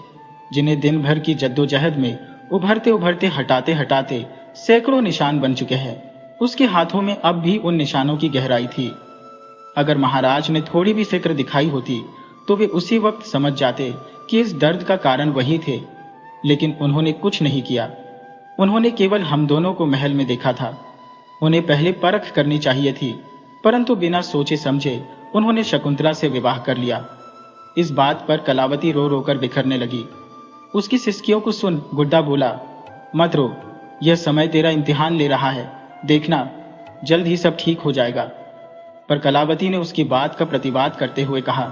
जिन्हें दिन भर की जद्दोजहद में उभरते उभरते हटाते हटाते सैकड़ों निशान बन चुके हैं। उसके हाथों में अब भी उन निशानों की गहराई थी। अगर महाराज ने थोड़ी भी फिक्र दिखाई होती तो वे उसी वक्त समझ जाते कि इस दर्द का कारण वही थे, लेकिन उन्होंने कुछ नहीं किया। उन्होंने केवल हम दोनों को महल में देखा था। उन्हें पहले परख करनी चाहिए थी, परंतु बिना सोचे समझे उन्होंने शकुंतला से विवाह कर लिया। इस बात पर कलावती रो रोकर बिखरने लगी। उसकी सिसकियों को सुन गुड्डा बोला, मत रो, यह समय तेरा इम्तिहान ले रहा है, देखना जल्द ही सब ठीक हो जाएगा। पर कलावती ने उसकी बात का प्रतिवाद करते हुए कहा,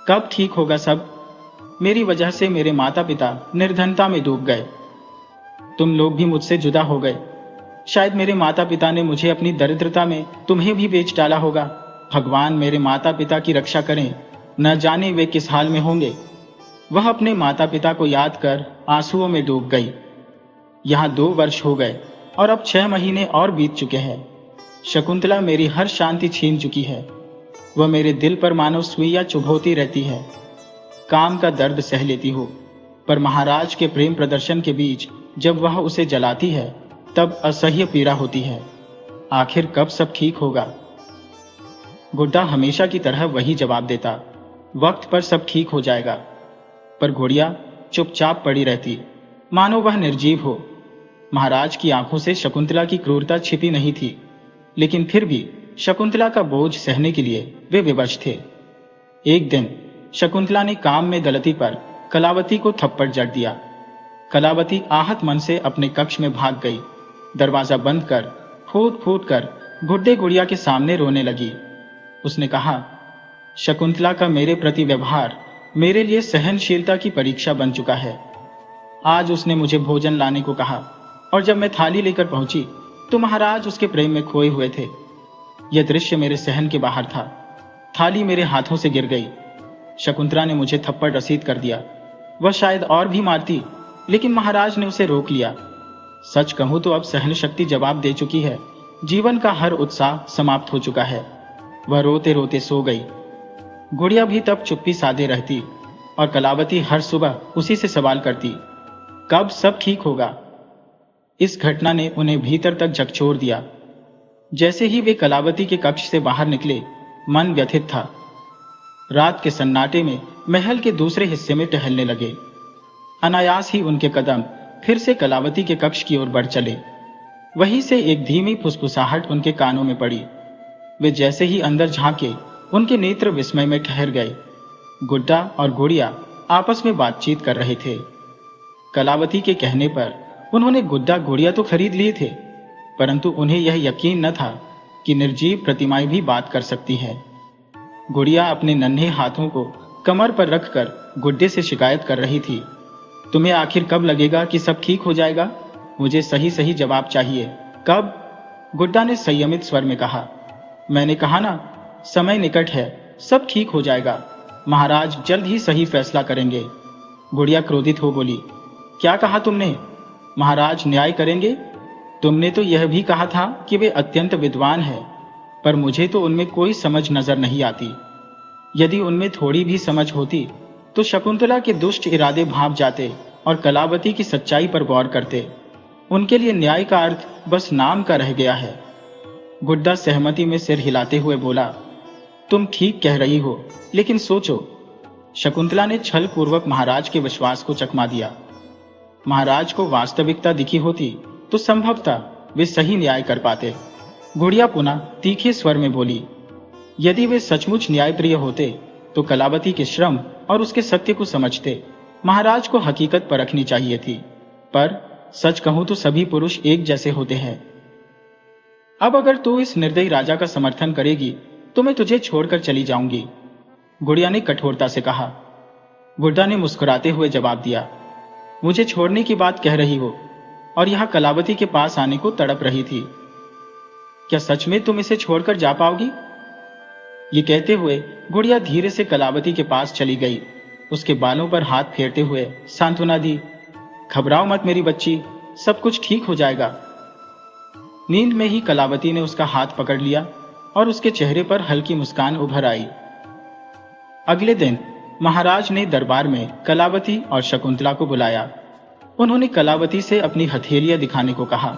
कब ठीक होगा सब? मेरी वजह से मेरे माता पिता निर्धनता में डूब गए। तुम लोग भी मुझसे जुदा हो गए। शायद मेरे माता पिता ने मुझे अपनी दरिद्रता में तुम्हें भी बेच डाला होगा। भगवान मेरे माता पिता की रक्षा करें, न जाने वे किस हाल में होंगे। वह अपने माता पिता को याद कर आंसुओं में डूब गई। यहाँ 2 वर्ष हो गए और अब 6 महीने और बीत चुके हैं। शकुंतला मेरी हर शांति छीन चुकी है। वह मेरे दिल पर मानो सुइयां चुभोती रहती है। काम का दर्द सह लेती हो, पर महाराज के प्रेम प्रदर्शन के बीच जब वह उसे जलाती है तब असह्य पीड़ा होती है। आखिर कब सब ठीक होगा? गुड्डा हमेशा की तरह वही जवाब देता, वक्त पर सब ठीक हो जाएगा। पर घोड़िया चुपचाप पड़ी रहती, मानो वह निर्जीव हो। महाराज की आंखों से शकुंतला की क्रूरता छिपी नहीं थी, लेकिन फिर भी शकुंतला का बोझ सहने के लिए वे विवश थे। एक दिन शकुंतला ने काम में गलती पर कलावती को थप्पड़ जड़ दिया। कलावती आहत मन से अपने कक्ष में भाग गई। दरवाजा बंद कर फूट फूट कर गुड्डे गुड़िया के सामने रोने लगी। उसने कहा, शकुंतला का मेरे प्रति व्यवहार मेरे लिए सहनशीलता की परीक्षा बन चुका है। आज उसने मुझे भोजन लाने को कहा और जब मैं थाली लेकर पहुंची तो महाराज उसके प्रेम में खोए हुए थे। यह दृश्य मेरे सहन के बाहर था। थाली मेरे हाथों से गिर गई। शकुंतला ने मुझे थप्पड़ रसीद कर दिया। वह शायद और भी मारती, लेकिन महाराज ने उसे रोक लिया। सच कहूं तो अब सहन शक्ति जवाब दे चुकी है। जीवन का हर उत्साह समाप्त हो चुका है। वह रोते रोते सो गई। गुड़िया भी तब चुप्पी साधे रहती और कलावती हर सुबह उसी से सवाल करती, कब सब ठीक होगा? इस घटना ने उन्हें भीतर तक झकझोर दिया। जैसे ही वे कलावती के कक्ष से बाहर निकले, मन व्यथित था। रात के सन्नाटे में महल के दूसरे हिस्से में टहलने लगे। अनायास ही उनके कदम फिर से कलावती के कक्ष की ओर बढ़ चले। वहीं से एक धीमी फुसफुसाहट उनके कानों में पड़ी। वे जैसे ही अंदर झांके, उनके नेत्र विस्मय में ठहर गए। गुड्डा और गुड़िया आपस में बातचीत कर रहे थे। कलावती के कहने पर उन्होंने गुड्डा गुड़िया तो खरीद लिए थे, परंतु उन्हें यह यकीन न था कि निर्जीव प्रतिमाएं भी बात कर सकती हैं। गुड़िया अपने नन्हे हाथों को कमर पर रखकर गुड्डे से शिकायत कर रही थी, तुम्हें आखिर कब लगेगा कि सब ठीक हो जाएगा? मुझे सही सही जवाब चाहिए। कब? गुड्डा ने संयमित स्वर में कहा। मैंने कहा ना, समय निकट है, सब ठीक हो जाएगा। महाराज जल्द ही सही फैसला करेंगे। गुड़िया क्रोधित हो बोली, क्या कहा तुमने? महाराज न्याय करेंगे? तुमने तो यह भी कहा था कि वे अत्यंत विद्वान हैं, पर मुझे तो उनमें कोई समझ नजर नहीं आती। यदि उनमें थोड़ी भी समझ होती तो शकुंतला के दुष्ट इरादे भांप जाते और कलावती की सच्चाई पर गौर करते। उनके लिए न्याय का अर्थ बस नाम का रह गया है। गुड्डा सहमति में सिर हिलाते हुए बोला, तुम ठीक कह रही हो, लेकिन सोचो। शकुंतला ने छल पूर्वक महाराज के विश्वास को चकमा दिया। महाराज को वास्तविकता दिखी होती तो संभवतः वे सही न्याय कर पाते। गुड़िया पुनः तीखे स्वर में बोली, यदि वे सचमुच न्यायप्रिय होते तो कलावती के श्रम और उसके सत्य को समझते। महाराज को हकीकत परखनी चाहिए थी, पर सच कहूं तो सभी पुरुष एक जैसे होते हैं। अब अगर तू इस निर्दयी राजा का समर्थन करेगी तो मैं तुझे छोड़कर चली जाऊंगी, गुड़िया ने कठोरता से कहा। गुड्डा ने मुस्कुराते हुए जवाब दिया, मुझे छोड़ने की बात कह रही हो और यहां कलावती के पास आने को तड़प रही थी। क्या सच में तुम इसे छोड़कर जा पाओगी? ये कहते हुए गुड़िया धीरे से कलावती के पास चली गई। उसके बालों पर हाथ फेरते हुए सांत्वना दी, घबराओ मत मेरी बच्ची, सब कुछ ठीक हो जाएगा। नींद में ही कलावती ने उसका हाथ पकड़ लिया और उसके चेहरे पर हल्की मुस्कान उभर आई। अगले दिन महाराज ने दरबार में कलावती और शकुंतला को बुलाया। उन्होंने कलावती से अपनी हथेलियां दिखाने को कहा।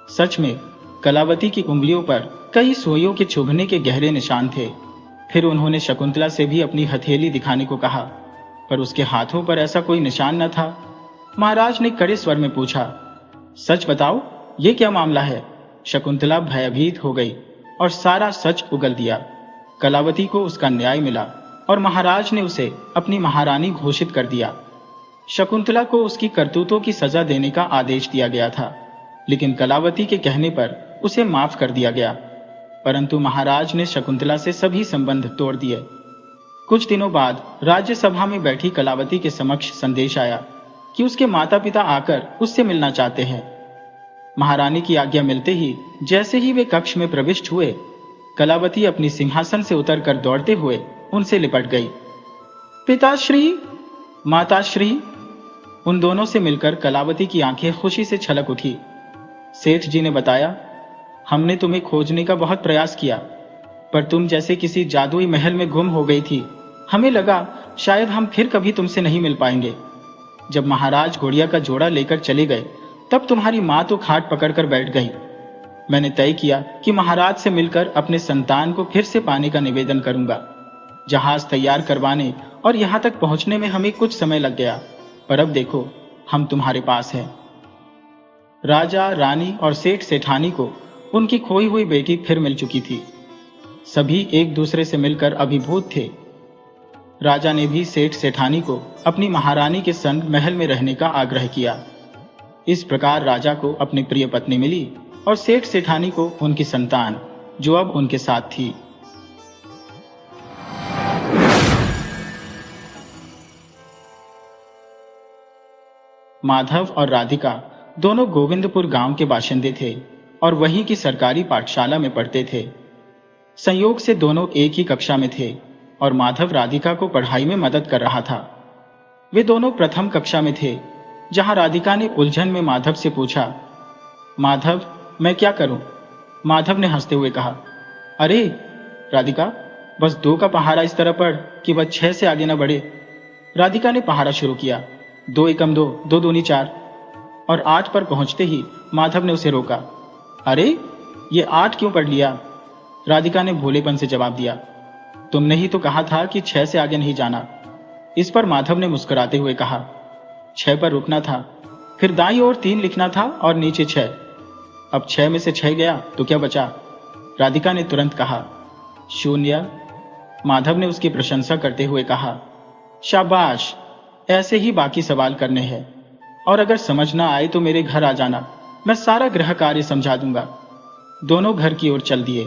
सच में कलावती की उंगलियों पर कई सुइयों के चुभने के गहरे निशान थे। फिर उन्होंने शकुंतला से भी अपनी हथेली दिखाने को कहा, पर उसके हाथों पर ऐसा कोई निशान न था। महाराज ने कड़े स्वर में पूछा, सच बताओ, ये क्या मामला है? शकुंतला भयभीत हो गई और सारा सच उगल दिया। कलावती को उसका न्याय मिला और महाराज ने उसे अपनी महारानी घोषित कर दिया। शकुंतला को उसकी करतूतों की सजा देने का आदेश दिया गया था, लेकिन कलावती के कहने पर उसे माफ कर दिया गया। परंतु महाराज ने शकुंतला से सभी संबंध तोड़ दिए। कुछ दिनों बाद राज्यसभा में बैठी कलावती के समक्ष संदेश आया कि उसके माता पिता आकर उससे मिलना चाहते हैं। महारानी की आज्ञा मिलते ही जैसे ही वे कक्ष में प्रविष्ट हुए, कलावती अपनी सिंहासन से उतरकर दौड़ते हुए उनसे लिपट गई। पिताश्री, माताश्री। उन दोनों से मिलकर कलावती की आंखें खुशी से छलक उठी। सेठ जी ने बताया, हमने तुम्हें खोजने का बहुत प्रयास किया, पर तुम जैसे किसी जादुई महल में गुम हो गई थी। हमें लगा शायद हम फिर कभी तुमसे नहीं मिल पाएंगे। जब महाराज गुड़िया का जोड़ा लेकर चले गए, तब तुम्हारी माँ तो खाट पकड़कर बैठ गई। मैंने तय किया कि महाराज से मिलकर अपने संतान को फिर से पाने का निवेदन करूंगा। जहाज तैयार करवाने और यहां तक पहुंचने में हमें कुछ समय लग गया, पर अब देखो, हम तुम्हारे पास हैं। राजा, रानी और सेठ सेठानी को उनकी खोई हुई बेटी फिर मिल चुकी थी। सभी एक दूसरे से मिलकर अभिभूत थे। राजा ने भी सेठ सेठानी को अपनी महारानी के संग महल में रहने का आग्रह किया। इस प्रकार राजा को अपनी प्रिय पत्नी मिली और सेठ सेठानी को उनकी संतान, जो अब उनके साथ थी। माधव और राधिका दोनों गोविंदपुर गांव के बाशिंदे थे और वहीं की सरकारी पाठशाला में पढ़ते थे। संयोग से दोनों एक ही कक्षा में थे और माधव राधिका को पढ़ाई में मदद कर रहा था। वे दोनों प्रथम कक्षा में थे, जहां राधिका ने उलझन में माधव से पूछा, माधव, मैं क्या करूं? माधव ने हंसते हुए कहा, अरे राधिका, बस 2 का पहाड़ा इस तरह पढ़ कि वह 6 से आगे न बढ़े। राधिका ने पहाड़ा शुरू किया। 2 एकम 2, 2 दूनी 4। और 8 पर पहुंचते ही माधव ने उसे रोका। अरे, ये 8 क्यों पढ़ लिया? राधिका ने भोलेपन से जवाब दिया। तुमने ही तो कहा था कि 6 से आगे नहीं जाना। इस पर माधव ने मुस्कुराते हुए कहा, 6 पर रुकना था, फिर दाईं ओर 3 लिखना था और नीचे 6। अब 6 में से 6 गया तो क्या बचा? राधिका ने तुरंत कहा। 0। माधव ने उसकी प्रशंसा करते हुए कहा, शाबाश, ऐसे ही बाकी सवाल करने हैं, और अगर समझ ना आए तो मेरे घर आ जाना, मैं सारा गृह कार्य समझा दूंगा। दोनों घर की ओर चल दिए।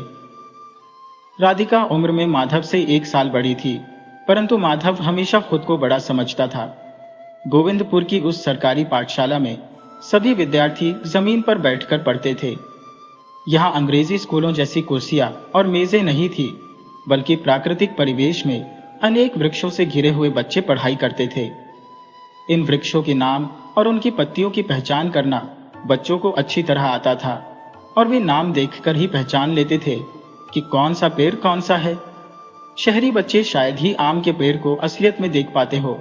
राधिका उम्र में माधव से 1 साल बड़ी थी, परंतु माधव हमेशा खुद को बड़ा समझता था। गोविंदपुर की उस सरकारी पाठशाला में सभी विद्यार्थी जमीन पर बैठकर पढ़ते थे। यहाँ अंग्रेजी स्कूलों जैसी कुर्सियां और मेजें नहीं थी, बल्कि प्राकृतिक परिवेश में अनेक वृक्षों से घिरे हुए बच्चे पढ़ाई करते थे। इन वृक्षों के नाम और उनकी पत्तियों की पहचान करना बच्चों को अच्छी तरह आता था, और वे नाम देखकर ही पहचान लेते थे कि कौन सा पेड़ कौन सा है। शहरी बच्चे शायद ही आम के पेड़ को असलियत में देख पाते हो,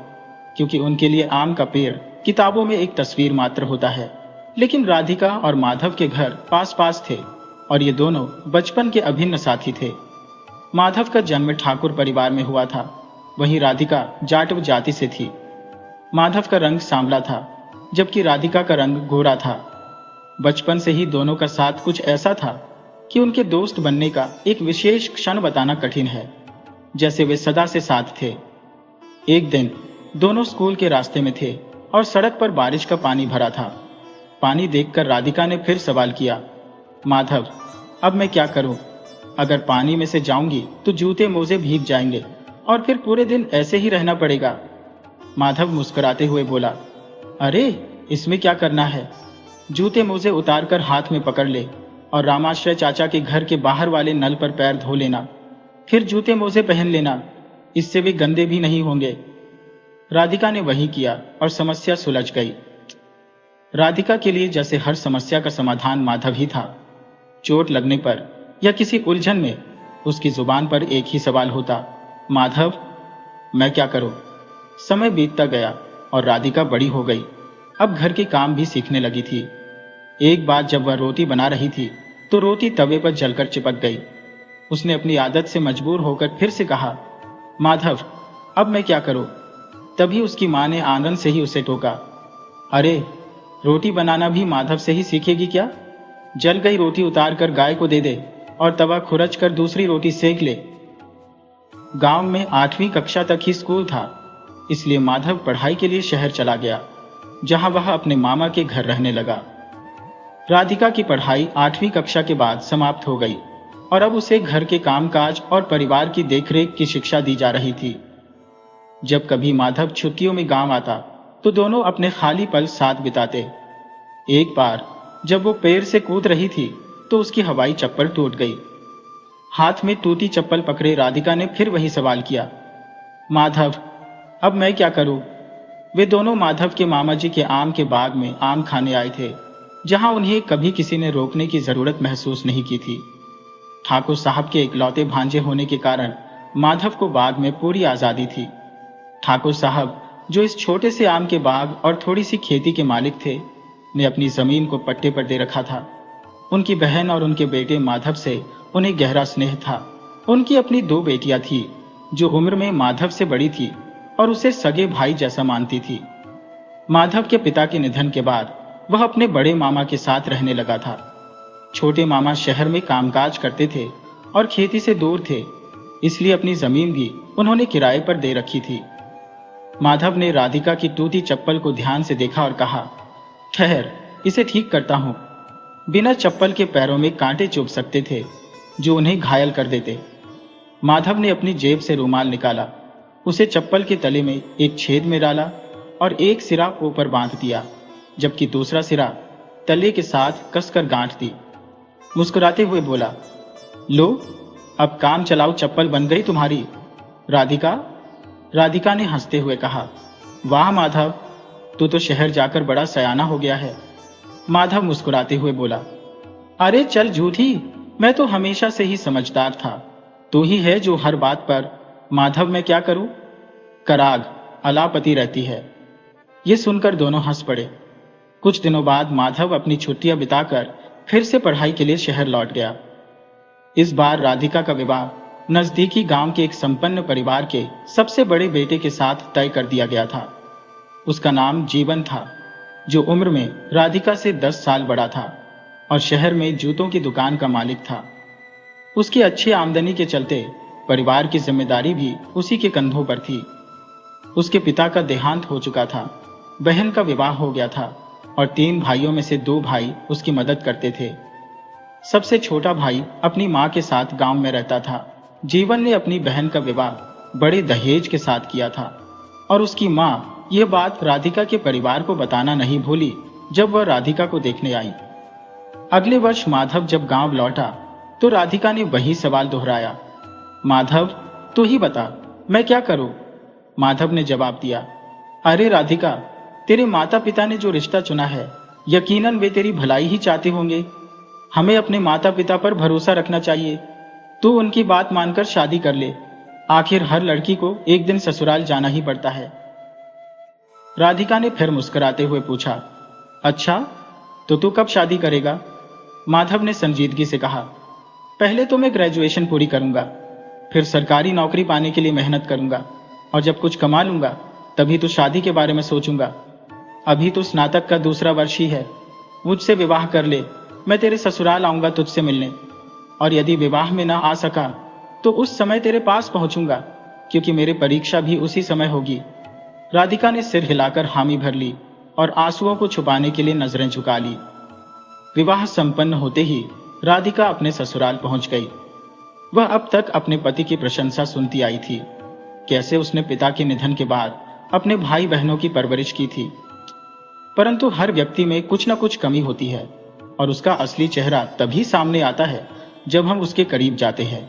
क्योंकि उनके लिए आम का पेड़ किताबों में एक तस्वीर मात्र होता है। लेकिन राधिका और माधव के घर पास पास थे, और ये दोनों बचपन के अभिन्न साथी थे। माधव का जन्म ठाकुर परिवार में हुआ था, वहीं राधिका जाटव जाति से थी। माधव का रंग सांवला था, जबकि राधिका का रंग गोरा था। बचपन से ही दोनों का साथ कुछ ऐसा था कि उनके दोस्त बनने का एक विशेष क्षण बताना कठिन है, जैसे वे सदा से साथ थे। एक दिन दोनों स्कूल के रास्ते में थे और सड़क पर बारिश का पानी भरा था। पानी देखकर राधिका ने फिर सवाल किया, माधव, अब मैं क्या करूं? अगर पानी में से जाऊंगी तो जूते मोजे भीग जाएंगे और फिर पूरे दिन ऐसे ही रहना पड़ेगा। माधव मुस्कुराते हुए बोला, अरे, इसमें क्या करना है? जूते मोजे उतारकर हाथ में पकड़ ले और रामाश्रय चाचा के घर के बाहर वाले नल पर पैर धो लेना, फिर जूते मोजे पहन लेना, इससे वे गंदे भी नहीं होंगे। राधिका ने वही किया और समस्या सुलझ गई। राधिका के लिए जैसे हर समस्या का समाधान माधव ही था। चोट लगने पर या किसी उलझन में उसकी जुबान पर एक ही सवाल होता, माधव, मैं क्या करूं? समय बीतता गया और राधिका बड़ी हो गई। अब घर के काम भी सीखने लगी थी। एक बार जब वह रोटी बना रही थी तो रोटी तवे पर जलकर चिपक गई। उसने अपनी आदत से मजबूर होकर फिर से कहा, माधव, अब मैं क्या करूं? तभी उसकी मां ने आंगन से ही उसे टोका, अरे, रोटी बनाना भी माधव से ही सीखेगी क्या? जल गई रोटी उतार कर गाय को दे दे और तवा खुरच कर दूसरी रोटी सेक ले। गांव में 8वीं कक्षा तक ही स्कूल था, इसलिए माधव पढ़ाई के लिए शहर चला गया, जहां वह अपने मामा के घर रहने लगा। राधिका की पढ़ाई 8वीं कक्षा के बाद समाप्त हो गई और अब उसे घर के कामकाज और परिवार की देखरेख की शिक्षा दी जा रही थी। जब कभी माधव छुट्टियों में गांव आता तो दोनों अपने खाली पल साथ बिताते। एक बार जब वो पेड़ से कूद रही थी तो उसकी हवाई चप्पल टूट गई। हाथ में टूटी चप्पल पकड़े राधिका ने फिर वही सवाल किया, माधव, अब मैं क्या करूं? वे दोनों माधव के मामा जी के आम के बाग में आम खाने आए थे, जहां उन्हें कभी किसी ने रोकने की जरूरत महसूस नहीं की थी। ठाकुर साहब के इकलौते भांजे होने के कारण माधव को बाग में पूरी आजादी थी। ठाकुर साहब, जो इस छोटे से आम के बाग और थोड़ी सी खेती के मालिक थे, ने अपनी जमीन को पट्टे पर दे रखा था। उनकी बहन और उनके बेटे माधव से उन्हें गहरा स्नेह था। उनकी अपनी 2 बेटियां थी, जो उम्र में माधव से बड़ी थी और उसे सगे भाई जैसा मानती थी। माधव के पिता के निधन के बाद वह अपने बड़े मामा के साथ रहने लगा था। छोटे मामा शहर में कामकाज करते थे और खेती से दूर थे, इसलिए अपनी जमीन भी उन्होंने किराए पर दे रखी थी। माधव ने राधिका की टूटी चप्पल को ध्यान से देखा और कहा, ठहर, इसे ठीक करता हूं। बिना चप्पल के पैरों में कांटे चुभ सकते थे, जो उन्हें घायल कर देते। माधव ने अपनी जेब से रुमाल निकाला, उसे चप्पल के तले में एक छेद में डाला और एक सिरा ऊपर बांध दिया, जबकि दूसरा सिरा तले के साथ कसकर गांठ दी। मुस्कुराते हुए बोला, लो, अब काम चलाओ चप्पल बन गई तुम्हारी। राधिका ने हंसते हुए कहा, वाह माधव, तू तो शहर जाकर बड़ा सयाना हो गया है। माधव मुस्कुराते हुए बोला, अरे चल झूठी, मैं तो हमेशा से ही समझदार था। तू ही है जो हर बात पर माधव मैं क्या करूं, कराग अलापति रहती है। ये सुनकर दोनों हंस पड़े। कुछ दिनों बाद माधव अपनी छुट्टियां बिताकर फिर से पढ़ाई के लिए शहर लौट गया। इस बार राधिका का विवाह नजदीकी गांव के एक संपन्न परिवार के सबसे बड़े बेटे के साथ तय कर दिया गया था। उसका नाम जीवन था, जो उम्र में राधिका से 10 साल बड़ा था और शहर में जूतों की दुकान का मालिक था। उसकी अच्छी आमदनी के चलते परिवार की जिम्मेदारी भी उसी के कंधों पर थी। उसके पिता का देहांत हो चुका था, बहन का विवाह हो गया था और 3 भाइयों में से 2 भाई उसकी मदद करते थे। सबसे छोटा भाई अपनी मां के साथ गांव में रहता था। जीवन ने अपनी बहन का विवाह बड़े दहेज के साथ किया था और उसकी मां यह बात राधिका के परिवार को बताना नहीं भूली जब वह राधिका को देखने आई। अगले वर्ष माधव जब गांव लौटा तो राधिका ने वही सवाल दोहराया, माधव तू ही बता, मैं क्या करूं? माधव ने जवाब दिया, अरे राधिका, तेरे माता पिता ने जो रिश्ता चुना है यकीनन वे तेरी भलाई ही चाहते होंगे। हमें अपने माता पिता पर भरोसा रखना चाहिए। तू उनकी बात मानकर शादी कर ले। आखिर हर लड़की को एक दिन ससुराल जाना ही पड़ता है। राधिका ने फिर मुस्कुराते हुए पूछा, अच्छा तो तू कब शादी करेगा? माधव ने संजीदगी से कहा, पहले तो मैं ग्रेजुएशन पूरी करूंगा, फिर सरकारी नौकरी पाने के लिए मेहनत करूंगा और जब कुछ कमा लूंगा तभी तो शादी के बारे में सोचूंगा। अभी तो स्नातक का दूसरा वर्ष ही है। मुझसे विवाह कर ले, मैं तेरे ससुराल आऊंगा तुझसे मिलने, और यदि विवाह में ना आ सका तो उस समय तेरे पास पहुंचूंगा, क्योंकि मेरी परीक्षा भी उसी समय होगी। राधिका ने सिर हिलाकर हामी भर ली और आंसुओं को छुपाने के लिए नजरें झुका ली। विवाह संपन्न होते ही राधिका अपने ससुराल पहुंच गई। वह अब तक अपने पति की प्रशंसा सुनती आई थी, कैसे उसने पिता के निधन के बाद अपने भाई बहनों की परवरिश की थी। परंतु हर व्यक्ति में कुछ न कुछ कमी होती है और उसका असली चेहरा तभी सामने आता है जब हम उसके करीब जाते हैं।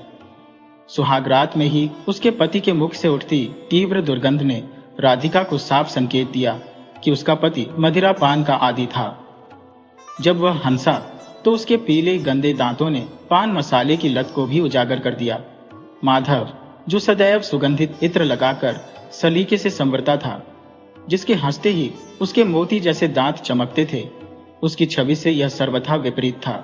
सुहागरात में ही उसके पति के मुख से उठती तीव्र दुर्गंध ने राधिका को साफ संकेत दिया कि उसका पति मदिरा पान का आदी था। जब वह हंसा तो उसके पीले गंदे दांतों ने पान मसाले की लत को भी उजागर कर दिया। माधव, जो सदैव सुगंधित इत्र लगाकर सलीके से संवरता था, जिसके हंसते ही उसके मोती जैसे दांत चमकते थे, उसकी छवि से यह सर्वथा विपरीत था।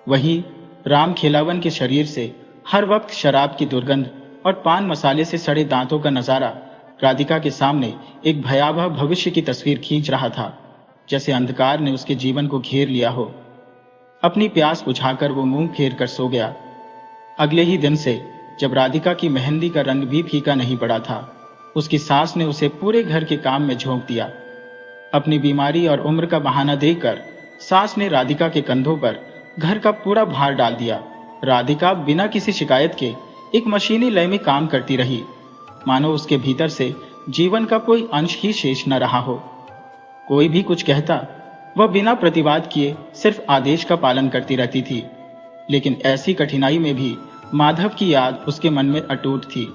वही राम खेलावन के शरीर से हर वक्त शराब की दुर्गंध और पान मसाले से सड़े दांतों का नजारा राधिका के सामने एक भयावह भविष्य की तस्वीर खींच रहा था, जैसे अंधकार ने उसके जीवन को घेर लिया हो। अपनी प्यास बुझाकर वो मुंह फेर कर सो गया। अगले ही दिन से जब राधिका की मेहंदी का रंग भी फीका नहीं पड़ा था, उसकी सास ने उसे पूरे घर के काम में झोंक दिया। अपनी बीमारी और उम्र का बहाना देकर सास ने राधिका के कंधों पर घर का पूरा भार डाल दिया। राधिका बिना किसी शिकायत के एक मशीनी लय में काम करती रही, मानो उसके भीतर से जीवन का कोई अंश ही शेष न रहा हो। कोई भी कुछ कहता, वह बिना प्रतिवाद किए सिर्फ आदेश का पालन करती रहती थी। लेकिन ऐसी कठिनाई में भी माधव की याद उसके मन में अटूट थी।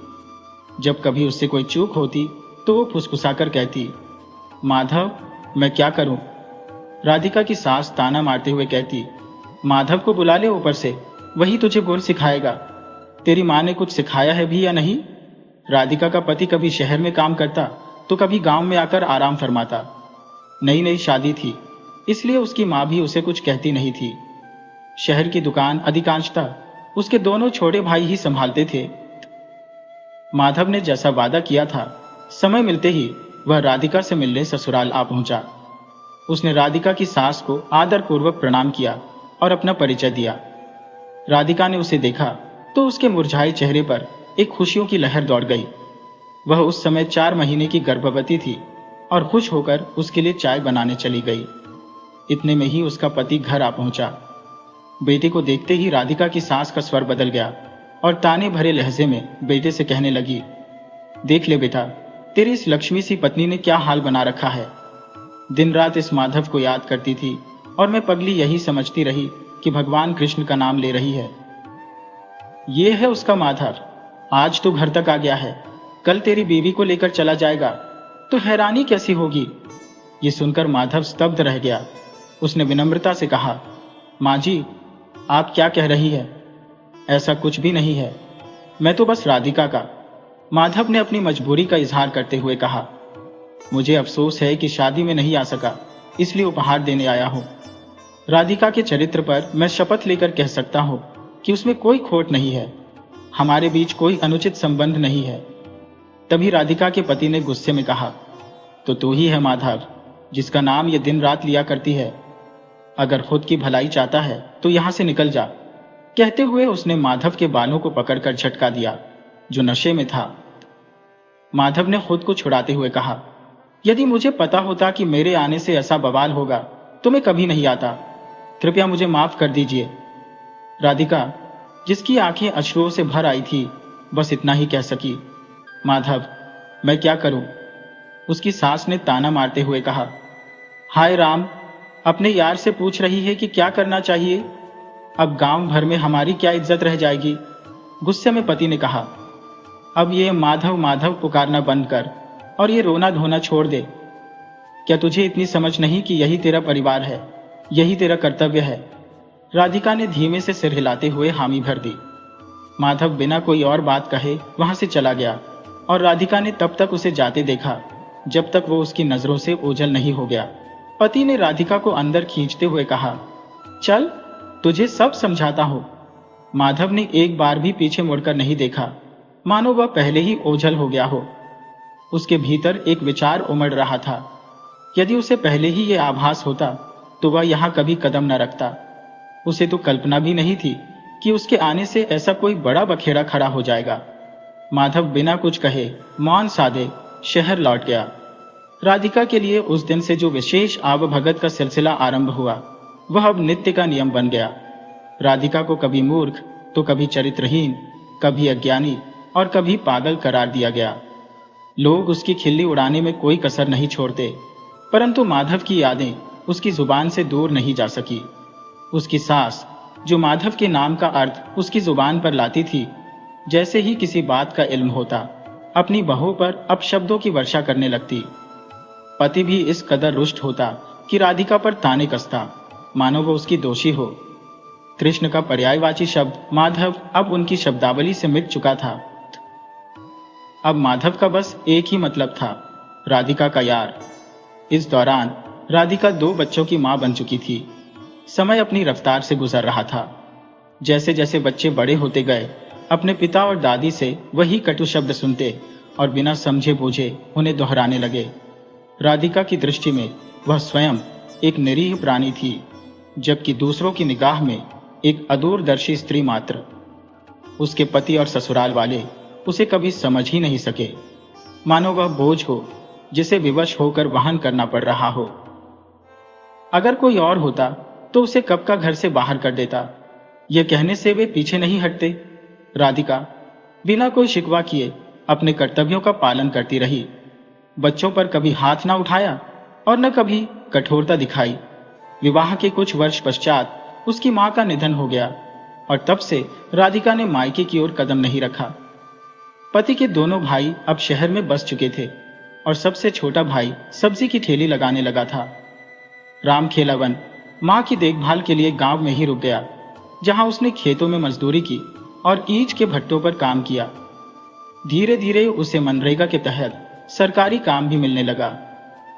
जब कभी उससे कोई चूक होती तो वो फुसफुसाकर कहती, माधव मैं क्या करूं? राधिका की सास ताना मारते हुए कहती, माधव को बुला ले ऊपर से, वही तुझे गुण सिखाएगा। तेरी माँ ने कुछ सिखाया है भी या नहीं? राधिका का पति कभी शहर में काम करता तो कभी गांव में आकर आराम फरमाता। नई नई शादी थी, इसलिए उसकी माँ भी उसे कुछ कहती नहीं थी। शहर की दुकान अधिकांशतः उसके दोनों छोटे भाई ही संभालते थे। माधव ने जैसा वादा किया था, समय मिलते ही वह राधिका से मिलने ससुराल आ पहुंचा। उसने राधिका की सास को आदरपूर्वक प्रणाम किया और अपना परिचय दिया। राधिका ने उसे देखा तो उसके मुरझाए चेहरे पर एक खुशियों की लहर दौड़ गई। वह उस समय 4 महीने की गर्भवती थी और खुश होकर उसके लिए चाय बनाने चली गई। इतने में ही उसका पति घर आ पहुंचा। बेटे को देखते ही राधिका की सास का स्वर बदल गया और ताने भरे लहजे में बेटे से कहने लगी, देख ले बेटा, तेरी इस लक्ष्मी सी पत्नी ने क्या हाल बना रखा है। दिन रात इस माधव को याद करती थी और मैं पगली यही समझती रही कि भगवान कृष्ण का नाम ले रही है। ये है उसका माधव, आज तो घर तक आ गया है, कल तेरी बीवी को लेकर चला जाएगा तो हैरानी कैसी होगी। ये सुनकर माधव स्तब्ध रह गया। उसने विनम्रता से कहा, माँ जी, आप क्या कह रही है? ऐसा कुछ भी नहीं है, मैं तो बस राधिका का। माधव ने अपनी मजबूरी का इजहार करते हुए कहा, मुझे अफसोस है कि शादी में नहीं आ सका, इसलिए उपहार देने आया हूँ। राधिका के चरित्र पर मैं शपथ लेकर कह सकता हूँ कि उसमें कोई खोट नहीं है, हमारे बीच कोई अनुचित संबंध नहीं है। तभी राधिका के पति ने गुस्से में कहा, तो तू ही है माधव, जिसका नाम ये दिन रात लिया करती है। अगर खुद की भलाई चाहता है तो यहां से निकल जा। कहते हुए उसने माधव के बालों को पकड़कर झटका दिया, जो नशे में था। माधव ने खुद को छुड़ाते हुए कहा, यदि मुझे पता होता कि मेरे आने से ऐसा बवाल होगा तो मैं कभी नहीं आता। कृपया मुझे माफ कर दीजिए। राधिका, जिसकी आंखें अश्रुओं से भर आई थी, बस इतना ही कह सकी, माधव, मैं क्या करूं? उसकी सास ने ताना मारते हुए कहा, हाय राम, अपने यार से पूछ रही है कि क्या करना चाहिए? अब गांव भर में हमारी क्या इज्जत रह जाएगी? गुस्से में पति ने कहा, अब ये माधव माधव पुकारना बंद कर और ये रोना धोना छोड़ दे। क्या तुझे इतनी समझ नहीं कि यही तेरा परिवार है, यही तेरा कर्तव्य है? राधिका ने धीमे से सिर हिलाते हुए हामी भर दी। माधव बिना कोई और बात कहे वहां से चला गया और राधिका ने तब तक उसे जाते देखा जब तक वो उसकी नजरों से ओझल नहीं हो गया। पति ने राधिका को अंदर खींचते हुए कहा, चल, तुझे सब समझाता हूं। माधव ने एक बार भी पीछे मुड़कर नहीं देखा, मानो वह पहले ही ओझल हो गया हो। उसके भीतर एक विचार उमड़ रहा था, यदि उसे पहले ही यह आभास होता तो वह यहां कभी कदम न रखता। उसे तो कल्पना भी नहीं थी कि उसके आने से ऐसा कोई बड़ा बखेड़ा खड़ा हो जाएगा। माधव बिना कुछ कहे मौन साधे शहर लौट गया। राधिका के लिए उस दिन से जो विशेष आवभगत का सिलसिला आरंभ हुआ, वह अब नित्य का नियम बन गया। राधिका को कभी मूर्ख तो कभी चरित्रहीन, कभी अज्ञानी और कभी पागल करार दिया गया। लोग उसकी खिल्ली उड़ाने में कोई कसर नहीं छोड़ते, परंतु माधव की यादें उसकी जुबान से दूर नहीं जा सकी। उसकी सास, जो माधव के नाम का अर्थ उसकी जुबान पर लाती थी, जैसे ही किसी बात का इल्म होता, अपनी बहू पर अपशब्दों की वर्षा करने लगती। पति भी इस कदर रुष्ट होता कि राधिका पर ताने कसता, मानो वो उसकी दोषी हो। कृष्ण का पर्यायवाची शब्द माधव अब उनकी शब्दावली से मिट चुका था। अब माधव का बस एक ही मतलब था, राधिका का यार। इस दौरान राधिका 2 बच्चों की मां बन चुकी थी। समय अपनी रफ्तार से गुजर रहा था। जैसे जैसे बच्चे बड़े होते गए, अपने पिता और दादी से वही कटु शब्द सुनते और बिना समझे बूझे उन्हें दोहराने लगे। राधिका की दृष्टि में वह स्वयं एक निरीह प्राणी थी, जबकि दूसरों की निगाह में एक अदूरदर्शी स्त्री मात्र। उसके पति और ससुराल वाले उसे कभी समझ ही नहीं सके, मानो वह बोझ हो जिसे विवश होकर वहन करना पड़ रहा हो। अगर कोई और होता तो उसे कब का घर से बाहर कर देता। यह कहने से वे पीछे नहीं हटते। राधिका बिना कोई शिकवा किए अपने कर्तव्यों का पालन करती रही। बच्चों पर कभी हाथ ना उठाया और न कभी कठोरता दिखाई। विवाह के कुछ वर्ष पश्चात उसकी मां का निधन हो गया और तब से राधिका ने मायके की ओर कदम नहीं रखा। पति के दोनों भाई अब शहर में बस चुके थे और सबसे छोटा भाई सब्जी की ठेली लगाने लगा था। राम खेलावन मां की देखभाल के लिए गांव में ही रुक गया, जहां उसने खेतों में मजदूरी की और ईंट के भट्टों पर काम किया। धीरे धीरे उसे मनरेगा के तहत सरकारी काम भी मिलने लगा,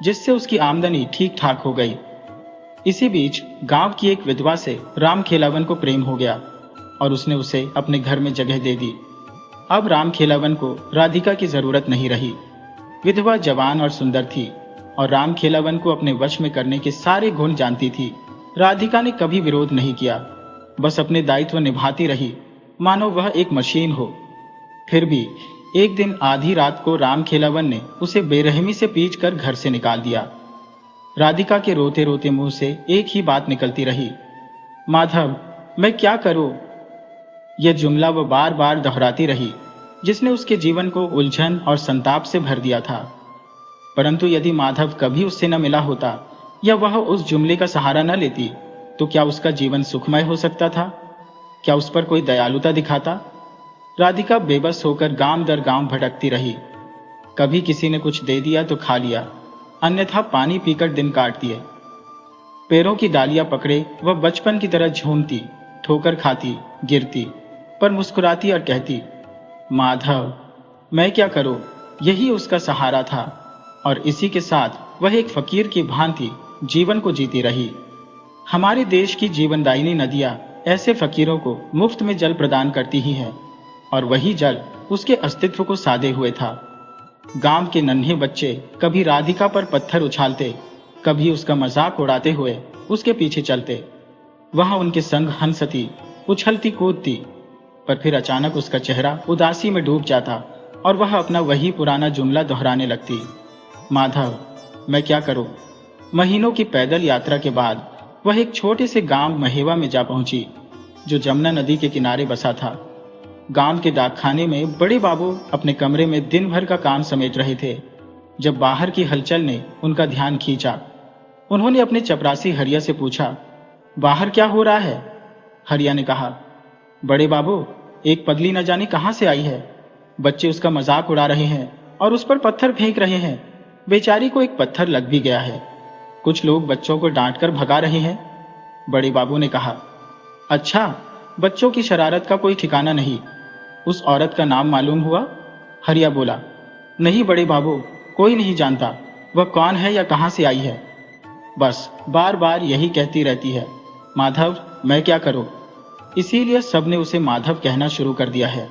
जिससे उसकी आमदनी ठीक ठाक हो गई। इसी बीच गांव की एक विधवा से राम खेलावन को प्रेम हो गया और उसने उसे अपने घर में जगह दे दी। अब राम खेलावन को राधिका की जरूरत नहीं रही। विधवा जवान और सुंदर थी और राम खेलावन को अपने वश में करने के सारे गुण जानती थी। राधिका ने कभी विरोध नहीं किया, बस अपने दायित्व निभाती रही, मानो वह एक मशीन हो। फिर भी एक दिन आधी रात को राम खेलावन ने उसे बेरहमी से पीटकर घर से निकाल दिया। राधिका के रोते रोते मुंह से एक ही बात निकलती रही, माधव, मैं क्या करूं? यह जुमला वो बार बार दोहराती रही, जिसने उसके जीवन को उलझन और संताप से भर दिया था। परंतु यदि माधव कभी उससे न मिला होता या वह उस जुमले का सहारा न लेती, तो क्या उसका जीवन सुखमय हो सकता था? क्या उस पर कोई दयालुता दिखाता? राधिका बेबस होकर गांव दर गांव भटकती रही। कभी किसी ने कुछ दे दिया तो खा लिया, अन्यथा पानी पीकर दिन काट दिए। पैरों की डालियां पकड़े वह बचपन की तरह झूमती, ठोकर खाती, गिरती, पर मुस्कुराती और कहती, माधव, मैं क्या करूं? यही उसका सहारा था और इसी के साथ वह एक फकीर की भांति जीवन को जीती रही। हमारे देश की जीवनदायिनी नदियां ऐसे फकीरों को मुफ्त में जल प्रदान करती ही हैं, और वही जल उसके अस्तित्व को साधे हुए था। गांव के नन्हे बच्चे कभी राधिका पर पत्थर उछालते, कभी उसका मजाक उड़ाते हुए उसके पीछे चलते। वहां उनके संग हंसती, उछलती कूदती, पर फिर अचानक उसका चेहरा उदासी में डूब जाता और वह अपना वही पुराना जुमला दोहराने लगती, माधव, मैं क्या करूं। महीनों की पैदल यात्रा के बाद वह एक छोटे से गांव महेवा में जा पहुंची, जो जमुना नदी के किनारे बसा था। गांव के डाकखाने में बड़े बाबू अपने कमरे में दिन भर का काम समेट रहे थे, जब बाहर की हलचल ने उनका ध्यान खींचा। उन्होंने अपने चपरासी हरिया से पूछा, बाहर क्या हो रहा है? हरिया ने कहा, बड़े बाबू, एक पगली न जाने कहां से आई है। बच्चे उसका मजाक उड़ा रहे हैं और उस पर पत्थर फेंक रहे हैं। बेचारी को एक पत्थर लग भी गया है। कुछ लोग बच्चों को डांटकर भगा रहे हैं। बड़े बाबू ने कहा, अच्छा, बच्चों की शरारत का कोई ठिकाना नहीं। उस औरत का नाम मालूम हुआ? हरिया बोला, नहीं बड़े बाबू, कोई नहीं जानता वह कौन है या कहां से आई है। बस बार बार यही कहती रहती है, माधव, मैं क्या करूं। इसीलिए सबने उसे माधव कहना शुरू कर दिया है।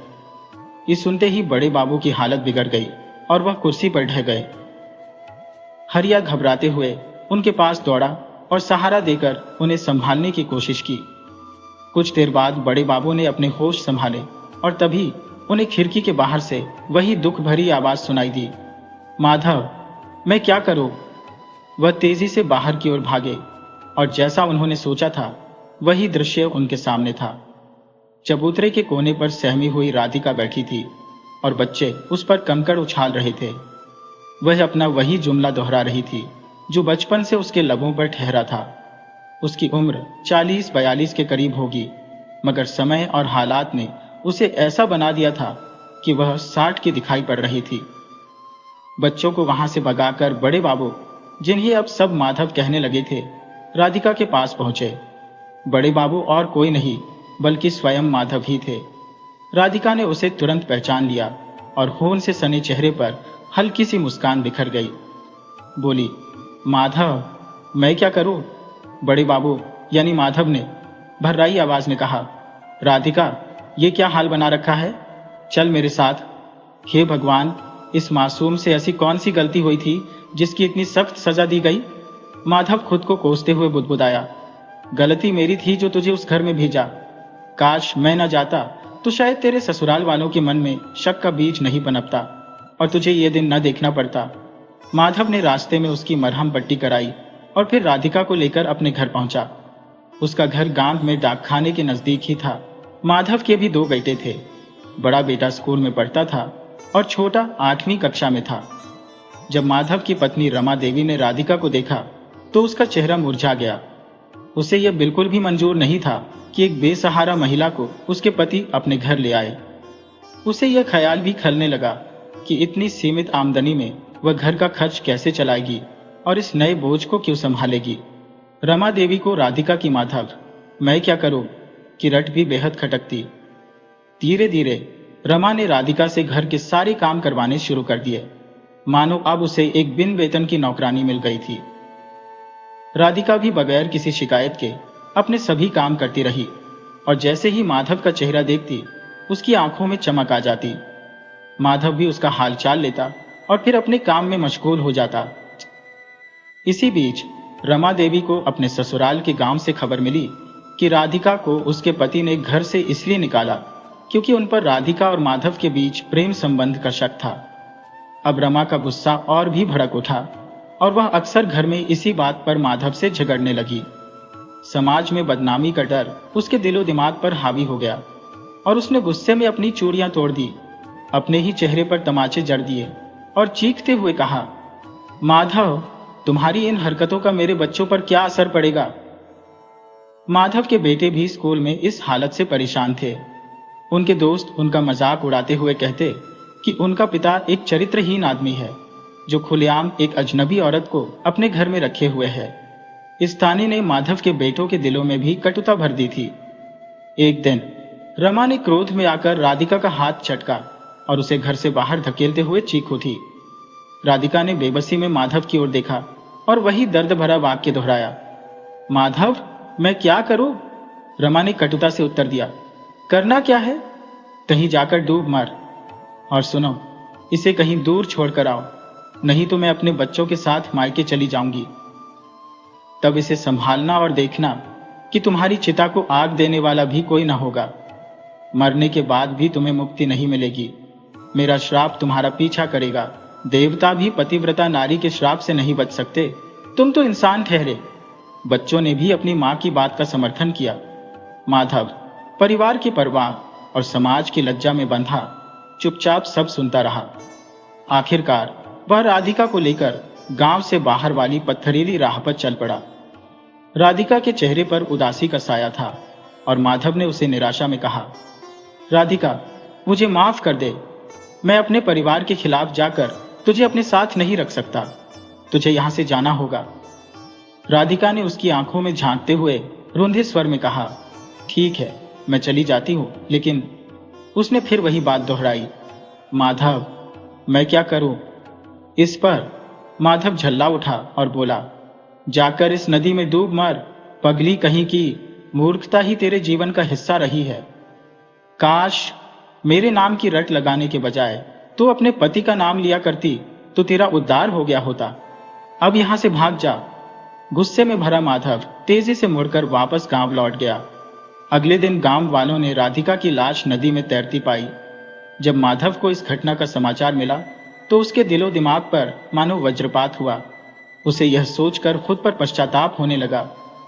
ये सुनते ही बड़े बाबू की हालत बिगड़ गई और वह कुर्सी पर ढह गए। हरिया घबराते हुए उनके पास दौड़ा और सहारा देकर उन्हें संभालने की कोशिश की। कुछ देर बाद बड़े बाबू ने अपने होश संभाले और तभी उन्हें खिड़की के बाहर से वही दुख भरी आवाज सुनाई दी, माधव, मैं क्या करूं। वह तेजी से बाहर की ओर भागे और जैसा उन्होंने सोचा था वही दृश्य उनके सामने था। चबूतरे के कोने पर सहमी हुई राधिका बैठी थी और बच्चे उस पर कंकड़ उछाल रहे थे। वह अपना वही जुमला दोहरा रही थी जो बचपन से उसके लबों पर ठहरा था। उसकी उम्र 40-42 के करीब होगी, मगर समय और हालात ने उसे ऐसा बना दिया था कि वह 60 की दिखाई पड़ रही थी। बच्चों को वहां से भगाकर बड़े बाबू, जिन्हें अब सब माधव कहने लगे थे, राधिका के पास पहुंचे। बड़े बाबू और कोई नहीं बल्कि स्वयं माधव ही थे। राधिका ने उसे तुरंत पहचान लिया और होन से सने चेहरे पर हल्की सी मुस्कान बिखर गई। बोली, माधव, मैं क्या करूं। बड़े बाबू यानी माधव ने भर्राई आवाज में कहा, राधिका, ये क्या हाल बना रखा है, चल मेरे साथ। हे भगवान, इस मासूम से ऐसी कौन सी गलती हुई थी जिसकी इतनी सख्त सजा दी गई। माधव खुद को कोसते हुए बुदबुदाया, गलती मेरी थी जो तुझे उस घर में भेजा। काश मैं न जाता तो शायद तेरे ससुराल वालों के मन में शक का बीज नहीं पनपता और तुझे ये दिन न देखना पड़ता। माधव ने रास्ते में उसकी मरहम पट्टी कराई और फिर राधिका को लेकर अपने घर पहुंचा। उसका घर गांव में डाकखाने के नजदीक ही था। माधव के भी 2 बेटे थे। बड़ा बेटा स्कूल में पढ़ता था और छोटा 8वीं कक्षा में था। जब माधव की पत्नी रमा देवी ने राधिका को देखा तो उसका चेहरा मुरझा गया। उसे यह बिल्कुल भी मंजूर नहीं था कि एक बेसहारा महिला को उसके पति अपने घर ले आए। उसे यह ख्याल भी खलने लगा कि इतनी सीमित आमदनी में वह घर का खर्च कैसे चलाएगी और इस नए बोझ को क्यों संभालेगी। रमा देवी को राधिका की माधव, मैं क्या करूं, की रट भी बेहद खटकती। धीरे धीरे रमा ने राधिका से घर के सारे काम करवाने शुरू कर दिए, मानो अब उसे एक बिन वेतन की नौकरानी मिल गई थी। राधिका भी बगैर किसी शिकायत के अपने सभी काम करती रही और जैसे ही माधव का चेहरा देखती उसकी आंखों में चमक आ जाती। माधव भी उसका हालचाल लेता और फिर अपने काम में मशगूल हो जाता। इसी बीच रमा देवी को अपने ससुराल के गांव से खबर मिली कि राधिका को उसके पति ने घर से इसलिए निकाला क्योंकि उन पर राधिका और माधव के बीच प्रेम संबंध का शक था। अब रमा का गुस्सा और भी भड़क उठा और वह अक्सर घर में इसी बात पर माधव से झगड़ने लगी। समाज में बदनामी का डर उसके दिलो दिमाग पर हावी हो गया और उसने गुस्से में अपनी चूड़ियां तोड़ दी, अपने ही चेहरे पर तमाचे जड़ दिए और चीखते हुए कहा, माधव, तुम्हारी इन हरकतों का मेरे बच्चों पर क्या असर पड़ेगा। माधव के बेटे भी स्कूल में इस हालत से परेशान थे। उनके दोस्त उनका मजाक उड़ाते हुए कहते कि उनका पिता एक चरित्रहीन आदमी है जो खुलेआम एक अजनबी औरत को अपने घर में रखे हुए है। इस ताने ने माधव के बेटों के दिलों में भी कटुता भर दी थी। एक दिन रमा ने क्रोध में आकर राधिका का हाथ चटका और उसे घर से बाहर धकेलते हुए चीख उठी। राधिका ने बेबसी में माधव की ओर देखा और वही दर्द भरा वाक्य दोहराया, माधव मैं क्या करूं? रमा ने कटुता से उत्तर दिया, करना क्या है? कहीं जाकर डूब मर। और सुनो, इसे कहीं दूर छोड़कर आओ, नहीं तो मैं अपने बच्चों के साथ मायके चली जाऊंगी। तब इसे संभालना और देखना कि तुम्हारी चिता को आग देने वाला भी कोई ना होगा। मरने के बाद भी तुम्हें मुक्ति नहीं मिलेगी। मेरा श्राप तुम्हारा पीछा करेगा। देवता भी पतिव्रता नारी के श्राप से नहीं बच सकते। तुम तो इंसान ठहरे। बच्चों ने भी अपनी मां की बात का समर्थन किया। माधव परिवार की परवाह और समाज की लज्जा में बंधा चुपचाप सब सुनता रहा। आखिरकार वह राधिका को लेकर गांव से बाहर वाली पत्थरीली राह पर चल पड़ा। राधिका के चेहरे पर उदासी का साया था और माधव ने उसे निराशा में कहा, राधिका मुझे माफ कर दे। मैं अपने परिवार के खिलाफ जाकर तुझे अपने साथ नहीं रख सकता। तुझे यहां से जाना होगा। राधिका ने उसकी आंखों में झांकते हुए रुंधे स्वर में कहा, ठीक है मैं चली जाती हूं, लेकिन उसने फिर वही बात दोहराई, माधव मैं क्या करूं? इस पर माधव झल्ला उठा और बोला, जाकर इस नदी में डूब मर। पगली कहीं की, मूर्खता ही तेरे जीवन का हिस्सा रही है। काश मेरे नाम की रट लगाने के बजाय तू अपने पति का नाम लिया करती तो तेरा उद्धार हो गया होता। अब यहां से भाग जा। गुस्से में भरा माधव तेजी से मुड़कर वापस गांव लौट गया। अगले दिन गांव वालों ने राधिका की लाश नदी में तैरती पाई। जब माधव को इस घटना का समाचार मिला तो उसके दिलो दिमाग पर मानो वज्रपात हुआ। उसे यह सोचकर खुद पर पश्चाताप होने लगा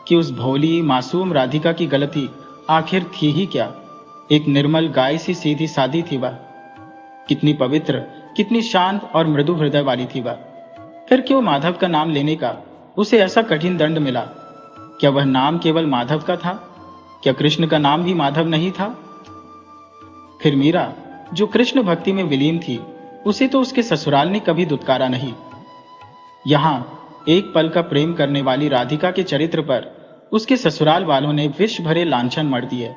कि उस भोली मासूम राधिका की गलती आखिर थी ही क्या। एक निर्मल गाय सी सीधी सादी थी वह। कितनी पवित्र, कितनी शांत और मृदु हृदय वाली थी वह। फिर क्यों माधव का नाम लेने का उसे ऐसा कठिन दंड मिला? क्या वह नाम केवल माधव का था? क्या कृष्ण का नाम भी माधव नहीं था? फिर मीरा जो कृष्ण भक्ति में विलीन थी, उसे तो उसके ससुराल ने कभी दुत्कारा नहीं। यहां एक पल का प्रेम करने वाली राधिका के चरित्र पर उसके ससुराल वालों ने विष भरे लांछन मढ़ दिए।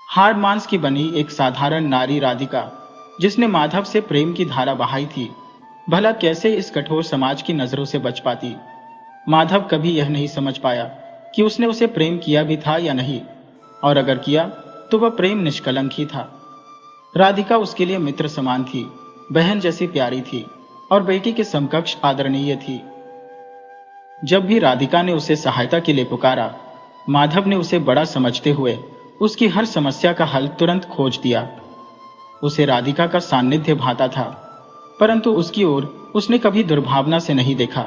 हाड़ मांस की बनी एक साधारण नारी राधिका, जिसने माधव से प्रेम की धारा बहाई थी, भला कैसे इस कठोर समाज की नजरों से बच पाती? माधव कभी यह नहीं समझ पाया कि उसने उसे प्रेम किया भी था या नहीं, और अगर किया तो वह प्रेम निष्कलंक ही था। राधिका उसके लिए मित्र समान थी, बहन जैसी प्यारी थी और बेटी के समकक्ष आदरणीय थी। जब भी राधिका ने उसे सहायता के लिए पुकारा, माधव ने उसे बड़ा समझते हुए उसकी हर समस्या का हल तुरंत खोज दिया। उसे राधिका का सान्निध्य भाता था, परंतु उसकी ओर उसने कभी दुर्भावना से नहीं देखा।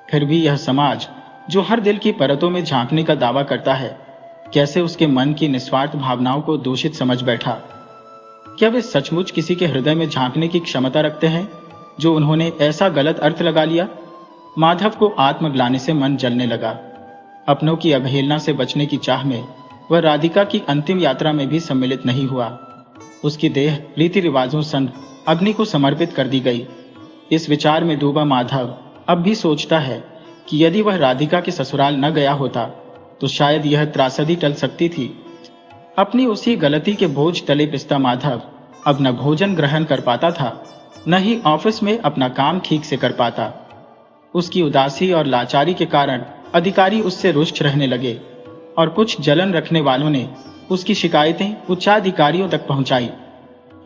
फिर भी यह समाज जो हर दिल की परतों में झांकने का दावा करता है, कैसे उसके मन की निस्वार्थ भावनाओं को दूषित समझ बैठा? क्या वे सचमुच किसी के हृदय में झांकने की क्षमता रखते हैं, जो उन्होंने ऐसा गलत अर्थ लगा लिया? माधव को आत्मग्लानि से मन जलने लगा। अपनों की अवहेलना से बचने की चाह में वह राधिका की अंतिम यात्रा में भी सम्मिलित नहीं हुआ। उसकी देह रीति रिवाजों संग अग्नि को समर्पित कर दी गई। इस विचार में डूबा माधव अब भी सोचता है कि यदि वह राधिका के ससुराल न गया होता तो शायद यह त्रासदी टल सकती थी। अपनी उसी गलती के बोझ तले पिसता माधव अब न भोजन ग्रहण कर पाता था, न ही ऑफिस में अपना काम ठीक से कर पाता। उसकी उदासी और लाचारी के कारण अधिकारी उससे रुष्ट रहने लगे और कुछ जलन रखने वालों ने उसकी शिकायतें उच्चाधिकारियों तक पहुंचाई।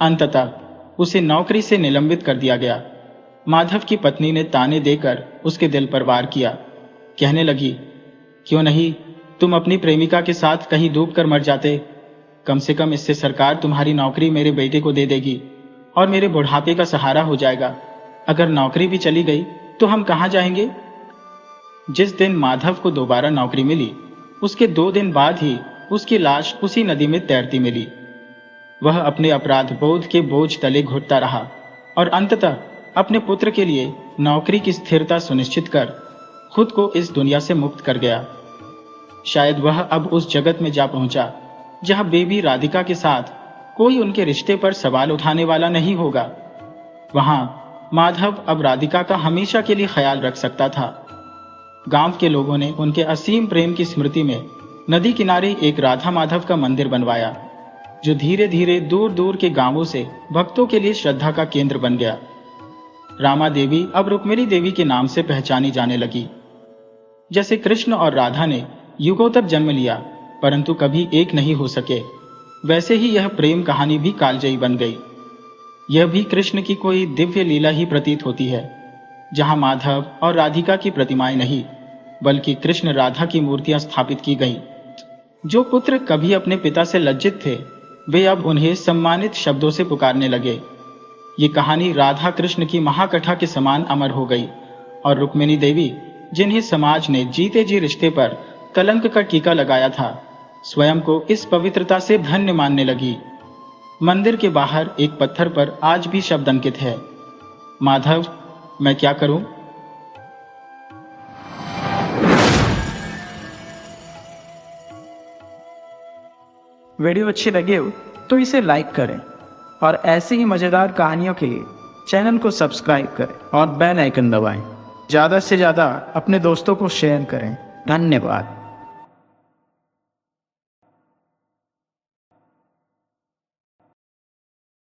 अंततः उसे नौकरी से निलंबित कर दिया गया। माधव की पत्नी ने ताने देकर उसके दिल पर वार किया। कहने लगी, क्यों नहीं तुम अपनी प्रेमिका के साथ कहीं डूब कर मर जाते? कम से कम इससे सरकार तुम्हारी नौकरी मेरे बेटे को दे देगी और मेरे बुढ़ापे का सहारा हो जाएगा। अगर नौकरी भी चली गई तो हम कहां जाएंगे? जिस दिन माधव को दोबारा नौकरी मिली, उसके 2 दिन बाद ही उसकी लाश उसी नदी में तैरती मिली। वह अपने अपराध बोध के बोझ तले घुटता रहा और अंततः अपने पुत्र के लिए नौकरी की स्थिरता सुनिश्चित कर खुद को इस दुनिया से मुक्त कर गया। शायद वह अब उस जगत में जा पहुंचा जहां बेबी राधिका के साथ कोई उनके रिश्ते पर सवाल उठाने वाला नहीं होगा। वहां माधव अब राधिका का हमेशा के लिए ख्याल रख सकता था। गांव के लोगों ने उनके असीम प्रेम की स्मृति में नदी किनारे एक राधा माधव का मंदिर बनवाया, जो धीरे धीरे दूर दूर के गांवों से भक्तों के लिए श्रद्धा का केंद्र बन गया। रामा देवी अब रुक्मिणी देवी के नाम से पहचानी जाने लगी। जैसे कृष्ण और राधा ने युगों तक जन्म लिया परंतु कभी एक नहीं हो सके, वैसे ही यह प्रेम कहानी भी कालजयी बन गई। यह भी कृष्ण की कोई दिव्य लीला ही प्रतीत होती है, जहां माधव और राधिका की प्रतिमाएं नहीं बल्कि कृष्ण राधा की मूर्तियां स्थापित की गईं। जो पुत्र कभी अपने पिता से लज्जित थे वे अब उन्हें सम्मानित शब्दों से पुकारने लगे। ये कहानी राधा कृष्ण की महाकथा के समान अमर हो गई और रुक्मिणी देवी, जिन्हें समाज ने जीते जी रिश्ते पर कलंक का टीका लगाया था, स्वयं को इस पवित्रता से धन्य मानने लगी। मंदिर के बाहर एक पत्थर पर आज भी शब्द अंकित है, माधव मैं क्या करूं। वीडियो अच्छी लगे हो तो इसे लाइक करें और ऐसी ही मज़ेदार कहानियों के लिए चैनल को सब्सक्राइब करें और बेल आइकन दबाएं। ज़्यादा से ज़्यादा अपने दोस्तों को शेयर करें। धन्यवाद।